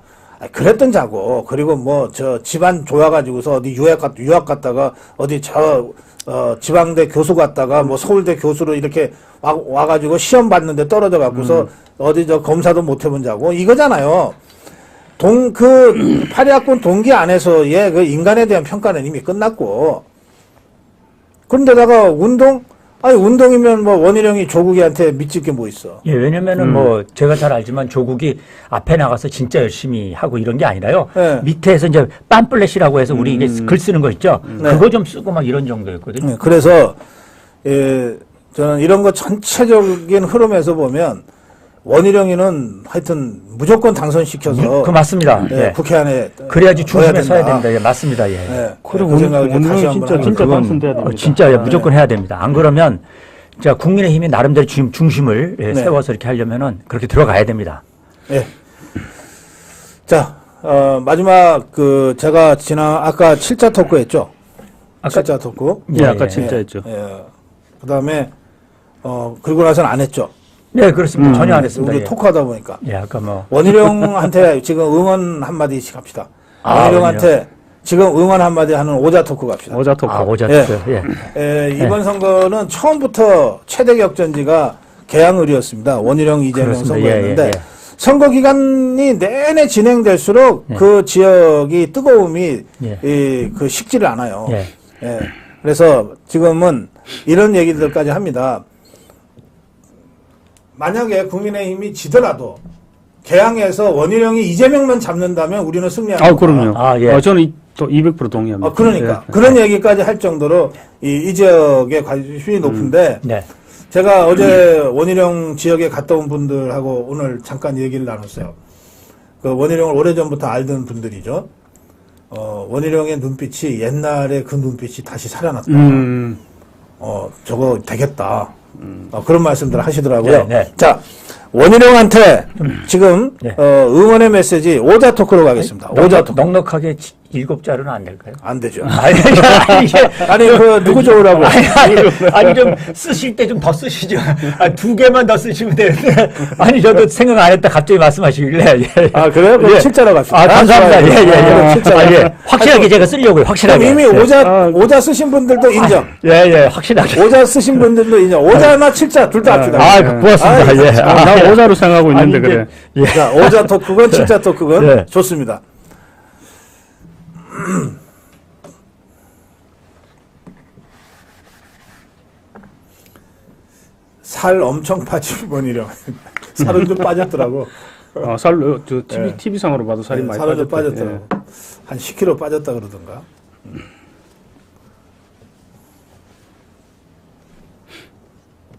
그랬던 자고. 그리고 집안 좋아가지고서 어디 유학 갔다가 어디 지방대 교수 갔다가 서울대 교수로 이렇게 와가지고 시험 봤는데 떨어져 갖고서 어디 검사도 못 해본 자고. 이거잖아요. 8위학번 동기 안에서의 그 인간에 대한 평가는 이미 끝났고. 그런데다가 운동이면 원희룡이 조국이한테 믿을 게 뭐 있어. 예, 왜냐면은 제가 잘 알지만 조국이 앞에 나가서 진짜 열심히 하고 이런 게 아니라요. 네. 밑에서 이제 빰플렛이라고 해서 우리 이게 글 쓰는 거 있죠. 네. 그거 좀 쓰고 막 이런 정도였거든요. 네, 그래서 저는 이런 거 전체적인 흐름에서 보면 원희룡이는 하여튼 무조건 당선시켜서 그 맞습니다. 예, 예. 국회 안에 그래야지 중심에 둬야 서야 된다. 됩니다. 예, 맞습니다. 예. 예, 그럼 그 생각을 이제 다시 오늘은 한번 진짜 하는 당선돼야 됩니다. 진짜 무조건 해야 됩니다. 안 그러면 자 국민의힘이 나름대로 지금 중심을 네. 세워서 이렇게 하려면은 그렇게 들어가야 됩니다. 예. 자, 마지막 제가 아까 7자 토크 했죠. 아까 7자 토크. 예, 아까 진짜 했죠. 그다음에 그리고 나서는 안 했죠. 네, 그렇습니다. 전혀 안 했습니다. 우리 예. 토크하다 보니까 예, 아까 원희룡한테 지금 응원 한 마디씩 합시다. 아, 원희룡한테 지금 응원 한마디 하는 오자 토크 갑시다. 오자 토크. 오자토크. 이번 선거는 처음부터 최대 격전지가 개항을이었습니다. 원희룡 이재명 그렇습니다. 선거였는데 선거 기간이 내내 진행될수록 그 지역이 뜨거움이 그 식지를 않아요. 그래서 지금은 이런 얘기들까지 합니다. 만약에 국민의힘이 지더라도 개항에서 원희룡이 이재명만 잡는다면 우리는 승리합니다. 그럼요. 저는 또 200% 동의합니다. 그러니까 그런 얘기까지 할 정도로 이 지역에 관심이 높은데 제가 어제 원희룡 지역에 갔다 온 분들하고 오늘 잠깐 얘기를 나눴어요. 그 원희룡을 오래전부터 알던 분들이죠. 원희룡의 눈빛이 옛날에 그 눈빛이 다시 살아났다. 저거 되겠다. 그런 말씀들 하시더라고요. 자, 원희룡한테 지금 응원의 메시지 오자 토크로 가겠습니다. 오자 토크. 넉넉하게 7자루는 안 될까요? 안 되죠. 아니, 그 누구 좋으라고? 아니 좀 쓰실 때 좀 더 쓰시죠. 2개만 더 쓰시면 되는데. 아니 저도 생각 안 했다 갑자기 말씀하시길래. 그래요? 그럼 7자로 갑시다. 감사합니다. 7자. 확실하게 제가 쓰려고요. 확실하게. 이미 오자 쓰신 분들도 인정. 확실하게. 오자 쓰신 분들도 인정. 오자나 7자 둘 다 합시다. 고맙습니다. 나 오자로 생각하고 있는데 그래. 자, 오자 토크건 7자 토크건 좋습니다. 살 엄청 빠진 원희룡. 살은 좀 빠졌더라고. TV상으로 봐도 살이 많이 살은 좀 빠졌더라고. 한 10kg 빠졌다 그러던가.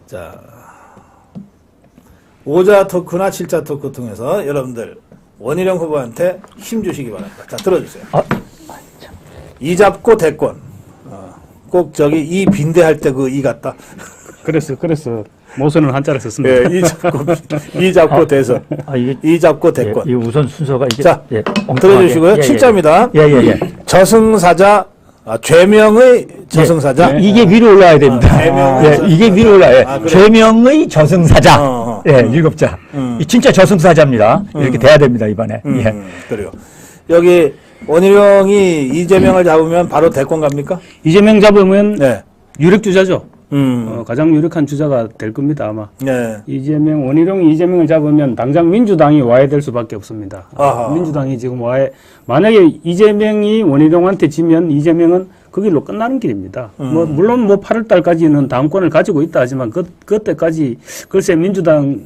자, 오자 토크나 7자 토크 통해서 여러분들 원희룡 후보한테 힘 주시기 바랍니다. 자, 들어주세요. 이 잡고 대권. 꼭 저기 이 빈대할 때 그 이 같다. 그랬어. 모선은 한자를 썼습니다. 이 잡고 대선. 이 잡고 대권. 이 우선 순서가 이게. 자, 들어주시고요. 7자입니다. 저승사자, 죄명의 저승사자. 이게 위로 올라야 됩니다. 이게 위로 올라요. 죄명의 저승사자. 7자. 이 진짜 저승사자입니다. 이렇게 돼야 됩니다, 이번에. 그래요. 여기 원희룡이 이재명을 잡으면 바로 대권 갑니까? 이재명 잡으면 유력 주자죠. 가장 유력한 주자가 될 겁니다, 아마. 원희룡이 이재명을 잡으면 당장 민주당이 와야 될 수밖에 없습니다. 민주당이 지금 만약에 이재명이 원희룡한테 지면 이재명은 그 길로 끝나는 길입니다. 물론 8월 달까지는 다음권을 가지고 있다 하지만 그때까지 글쎄 민주당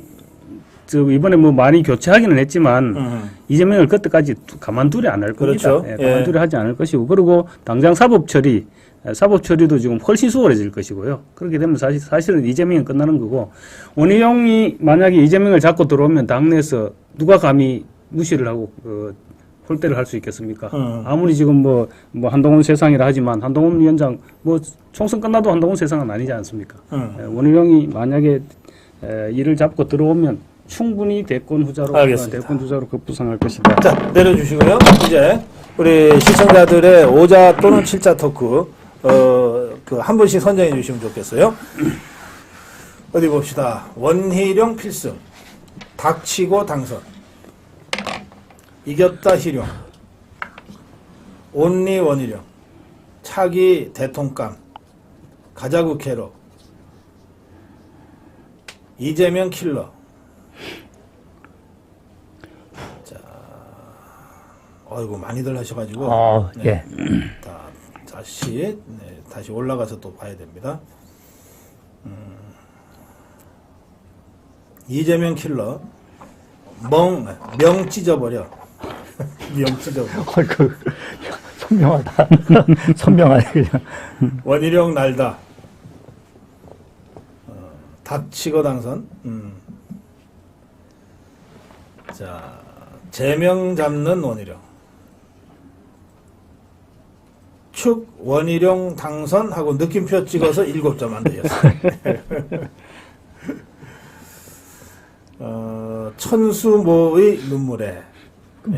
이번에 많이 교체하기는 했지만 이재명을 그때까지 가만두려 안 할 겁니다. 그렇죠. 가만두려 하지 않을 것이고 그리고 당장 사법 처리도 지금 훨씬 수월해질 것이고요. 그렇게 되면 사실은 이재명이 끝나는 거고 원희룡이 만약에 이재명을 잡고 들어오면 당내에서 누가 감히 무시를 하고 홀대를 할 수 있겠습니까? 아무리 지금 한동훈 세상이라 하지만 한동훈 위원장 총선 끝나도 한동훈 세상은 아니지 않습니까? 원희룡이 만약에 이를 잡고 들어오면 충분히 대권 주자로 급부상할 것이다. 자, 내려주시고요. 이제 우리 시청자들의 5자 또는 7자 토크 한 분씩 선정해 주시면 좋겠어요. 어디 봅시다. 원희룡 필승, 닥치고 당선, 이겼다 희룡, 온리 원희룡, 차기 대통감, 가자구 캐로, 이재명 킬러. 자, 어이구 많이들 하셔가지고 다시 올라가서 또 봐야 됩니다. 이재명 킬러, 명 찢어버려. 명 찢어버려. 선명하다. 선명하네 그냥. 원희룡 날다. 닥치고 당선. 자, 제명 잡는 원희룡. 축 원희룡 당선하고 느낌표 찍어서 7점 만들었어요. 천수모의 눈물에.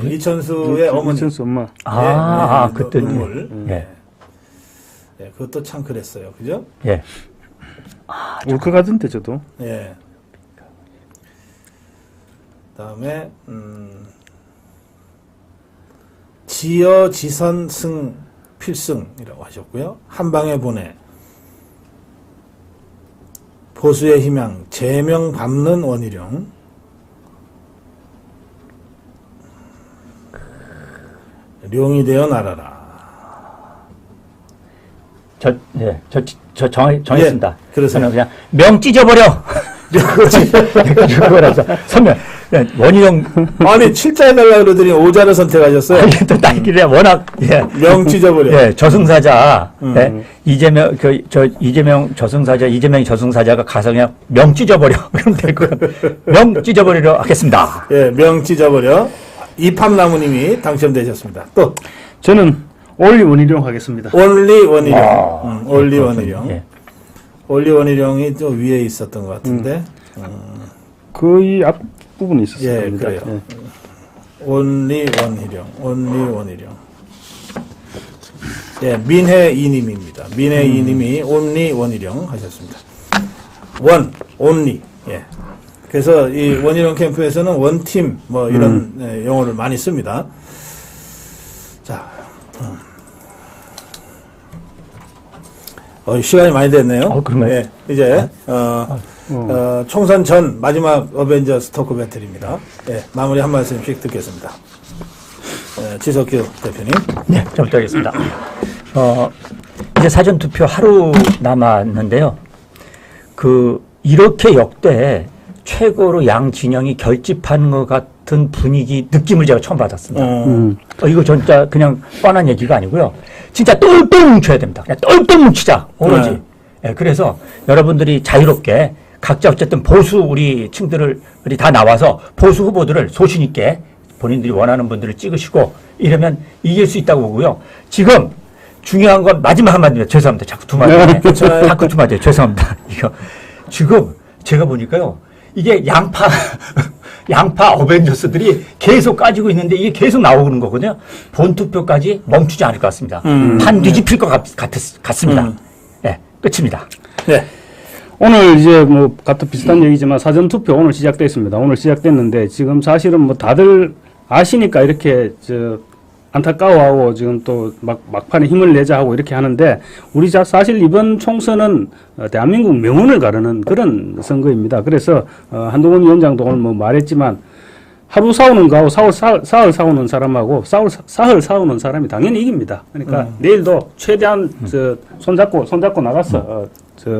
이천수의 어머니. 이천수 엄마. 그때 눈물. 그것도 참 그랬어요. 그죠? 울컥하던데 저도. 다음에 지어 지선 승 필승이라고 하셨고요. 한방에 보내 보수의 희망 제명 밟는 원희룡 룡이 되어 날아라. 정했습니다. 예, 그러세요. 저는 그냥 명 찢어버려. 그거라서 선명. 원희룡 아니 7자 해달라 그러더니 5자를 선택하셨어요. 또 딸길에 워낙 명 찢어버려. 저승사자 이재명 이재명 저승사자 이재명이 저승사자가 가서 그냥 명 찢어버려. 그럼 될 거예요. 명 찢어버리려 하겠습니다. 예, 명 찢어버려. 이팝나무님이 당첨되셨습니다. 또 저는 올리 원희룡 하겠습니다. 올리 원희룡. 올리 원희룡. 예. 올리 원희룡이 저 위에 있었던 것 같은데. 거의 앞부분에 있었어요. 예, 그래요. 온리 원희룡. 온리 원희룡. 예, 민혜 이님입니다. 민혜 이님이 온리 원희룡 하셨습니다. 원, 온리. 예. 그래서 이 원희룡 캠프에서는 원팀 뭐 이런 용어를 많이 씁니다. 자, 시간이 많이 됐네요. 그런가요? 예, 이제 총선 전 마지막 어벤져스 토크 배틀입니다. 예, 마무리 한 말씀씩 듣겠습니다. 지석규 대표님. 네, 저부터 하겠습니다. 이제 사전투표 하루 남았는데요. 이렇게 역대 최고로 양 진영이 결집하는 것 같은 분위기, 느낌을 제가 처음 받았습니다. 이거 진짜 그냥 뻔한 얘기가 아니고요. 진짜 똘똘 뭉쳐야 됩니다. 그냥 똘똘 뭉치자, 오로지. 네, 그래서 여러분들이 자유롭게 각자 어쨌든 보수 우리 층들을 다 나와서 보수 후보들을 소신 있게 본인들이 원하는 분들을 찍으시고 이러면 이길 수 있다고 보고요. 지금 중요한 건 마지막 한마디입니다. 죄송합니다. 자꾸 두 마디. 자꾸 두 마디. 죄송합니다. 이거 지금 제가 보니까요. 이게 양파 어벤져스들이 계속 까지고 있는데 이게 계속 나오는 거거든요. 본투표까지 멈추지 않을 것 같습니다. 판 뒤집힐 것 같습니다. 네, 끝입니다. 네. 오늘 이제 뭐 같은 비슷한 얘기지만 사전투표 오늘 시작됐습니다. 오늘 시작됐는데 지금 사실은 뭐 다들 아시니까 이렇게 안타까워하고 지금 또 막판에 힘을 내자 하고 이렇게 하는데 우리 사실 이번 총선은 대한민국 명운을 가르는 그런 선거입니다. 그래서 한동훈 위원장도 오늘 뭐 말했지만 하루 싸우는 거하고 사흘 싸우는 사람하고 사흘 싸우는 사람이 당연히 이깁니다. 그러니까 내일도 최대한 손잡고 나가서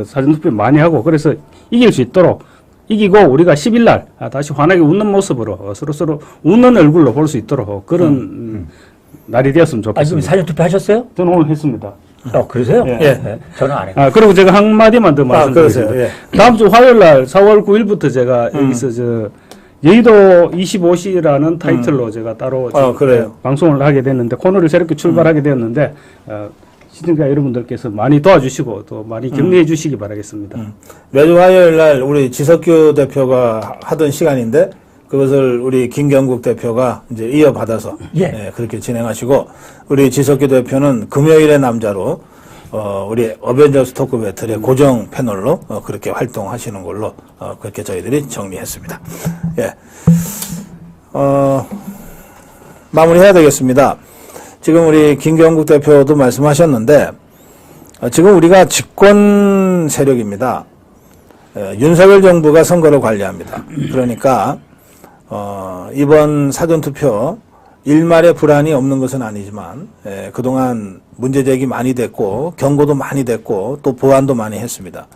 사전투표 많이 하고 그래서 이길 수 있도록 이기고 우리가 10일 날 다시 환하게 웃는 모습으로 서로 웃는 얼굴로 볼 수 있도록 그런 날이 되었으면 좋겠습니다. 그럼 사전투표 하셨어요? 저는 오늘 했습니다. 그러세요? 예. 네, 저는 안 했어요. 그리고 제가 한마디만 더 말씀드리겠습니다. 그러세요. 예. 다음 주 화요일 날 4월 9일부터 제가 여기서 여의도 25시라는 타이틀로 제가 따로 그래요. 방송을 하게 됐는데 코너를 새롭게 출발하게 되었는데 시청자 여러분들께서 많이 도와주시고 또 많이 격려해 주시기 바라겠습니다. 매주 화요일 날 우리 지석규 대표가 하던 시간인데 그것을 우리 김경국 대표가 이제 이어받아서 그렇게 진행하시고 우리 지석규 대표는 금요일의 남자로 우리 어벤져스 토크 배틀의 고정 패널로 그렇게 활동하시는 걸로 그렇게 저희들이 정리했습니다. 예. 마무리해야 되겠습니다. 지금 우리 김경국 대표도 말씀하셨는데 지금 우리가 집권 세력입니다. 윤석열 정부가 선거를 관리합니다. 그러니까 이번 사전투표 일말의 불안이 없는 것은 아니지만 그동안 문제제기 많이 됐고 경고도 많이 됐고 또 보완도 많이 했습니다.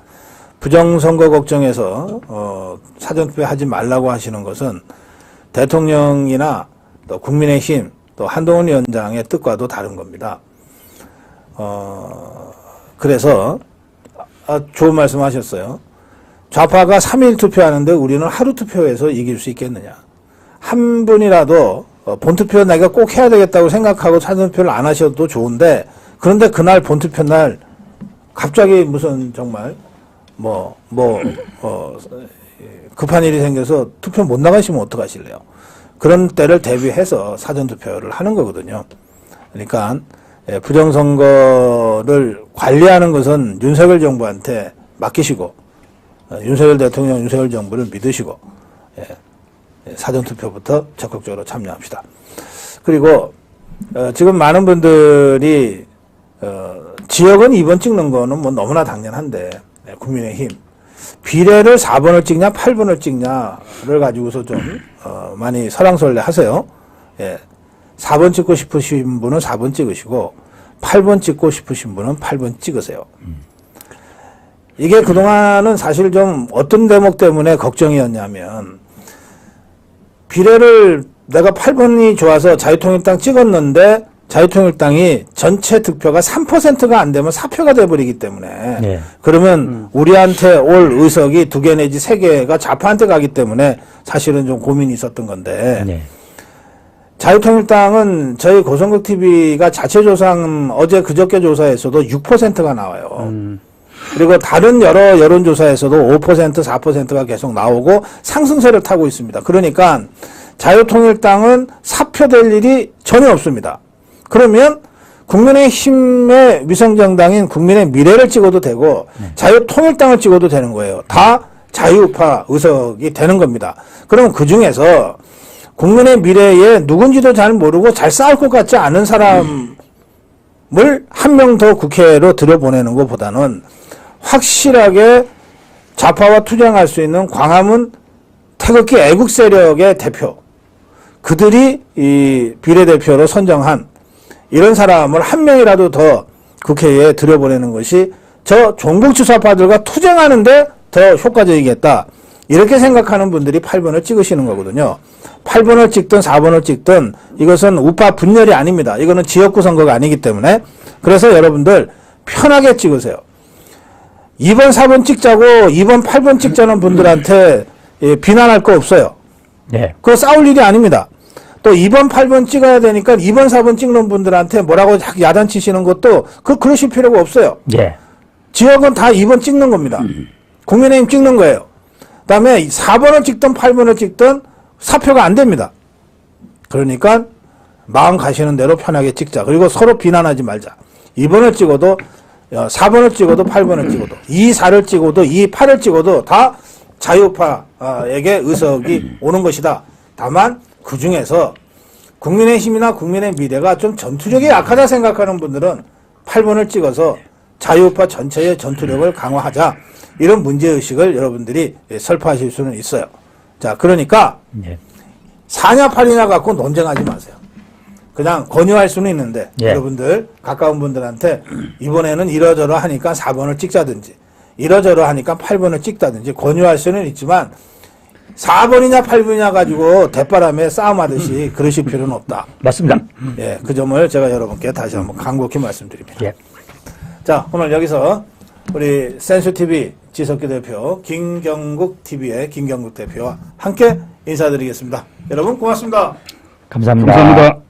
부정선거 걱정해서 사전투표 하지 말라고 하시는 것은 대통령이나 또 국민의힘 또 한동훈 위원장의 뜻과도 다른 겁니다. 그래서 좋은 말씀 하셨어요. 좌파가 3일 투표하는데 우리는 하루 투표해서 이길 수 있겠느냐. 한 분이라도 본투표 내가 꼭 해야 되겠다고 생각하고 사전투표를 안 하셔도 좋은데 그런데 그날 본투표 날 갑자기 무슨 정말 급한 일이 생겨서 투표 못 나가시면 어떡하실래요? 그런 때를 대비해서 사전투표를 하는 거거든요. 그러니까 부정선거를 관리하는 것은 윤석열 정부한테 맡기시고 윤석열 대통령, 윤석열 정부를 믿으시고 사전투표부터 적극적으로 참여합시다. 그리고 지금 많은 분들이 지역은 2번 찍는 거는 뭐 너무나 당연한데 국민의힘 비례를 4번을 찍냐 8번을 찍냐를 가지고서 좀 많이 설왕설래 하세요. 예. 4번 찍고 싶으신 분은 4번 찍으시고 8번 찍고 싶으신 분은 8번 찍으세요. 이게 그동안은 사실 좀 어떤 대목 때문에 걱정이었냐면 비례를 내가 8번이 좋아서 자유통일당 찍었는데 자유통일당이 전체 득표가 3%가 안 되면 사표가 돼버리기 때문에 네. 그러면 우리한테 올 의석이 2개 내지 3개가 좌파한테 가기 때문에 사실은 좀 고민이 있었던 건데 네. 자유통일당은 저희 고성국 TV가 자체 조사한 어제 그저께 조사에서도 6%가 나와요. 그리고 다른 여러 여론조사에서도 5%, 4%가 계속 나오고 상승세를 타고 있습니다. 그러니까 자유통일당은 사표될 일이 전혀 없습니다. 그러면 국민의힘의 위성정당인 국민의 미래를 찍어도 되고 자유통일당을 찍어도 되는 거예요. 다 자유우파 의석이 되는 겁니다. 그럼 그중에서 국민의 미래에 누군지도 잘 모르고 잘 싸울 것 같지 않은 사람을 한 명 더 국회로 들여보내는 것보다는 확실하게 좌파와 투쟁할 수 있는 광화문 태극기 애국 세력의 대표, 그들이 이 비례대표로 선정한 이런 사람을 한 명이라도 더 국회에 들여보내는 것이 저 종북주사파들과 투쟁하는데 더 효과적이겠다. 이렇게 생각하는 분들이 8번을 찍으시는 거거든요. 8번을 찍든 4번을 찍든 이것은 우파 분열이 아닙니다. 이거는 지역구 선거가 아니기 때문에 그래서 여러분들 편하게 찍으세요. 2번, 4번 찍자고 2번, 8번 찍자는 분들한테 비난할 거 없어요. 네. 그거 싸울 일이 아닙니다. 또 2번, 8번 찍어야 되니까 2번, 4번 찍는 분들한테 뭐라고 야단치시는 것도 그러실 필요가 없어요. 네. 지역은 다 2번 찍는 겁니다. 국민의힘 찍는 거예요. 그 다음에 4번을 찍든 8번을 찍든 사표가 안 됩니다. 그러니까 마음 가시는 대로 편하게 찍자. 그리고 서로 비난하지 말자. 2번을 찍어도 4번을 찍어도 8번을 찍어도 2, 4를 찍어도 2, 8을 찍어도 다 자유파에게 의석이 오는 것이다. 다만 그 중에서 국민의힘이나 국민의 미래가 좀 전투력이 약하다 생각하는 분들은 8번을 찍어서 자유파 전체의 전투력을 강화하자. 이런 문제의식을 여러분들이 설파하실 수는 있어요. 자, 그러니까 네. 4냐 8이냐 갖고 논쟁하지 마세요. 그냥 권유할 수는 있는데 예. 여러분들 가까운 분들한테 이번에는 이러저러 하니까 4번을 찍자든지 이러저러 하니까 8번을 찍다든지 권유할 수는 있지만 4번이냐 8번이냐 가지고 대바람에 싸움하듯이 그러실 필요는 없다. 맞습니다. 예, 그 점을 제가 여러분께 다시 한번 간곡히 말씀드립니다. 예. 자, 오늘 여기서 우리 센수TV 지석기 대표, 김경국 TV의 김경국 대표와 함께 인사드리겠습니다. 여러분 고맙습니다. 감사합니다. 감사합니다.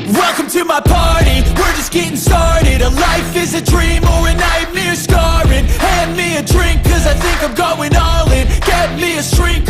Welcome to my party, we're just getting started. A life is a dream or a nightmare scarring. Hand me a drink cause I think I'm going all in. Get me a shrink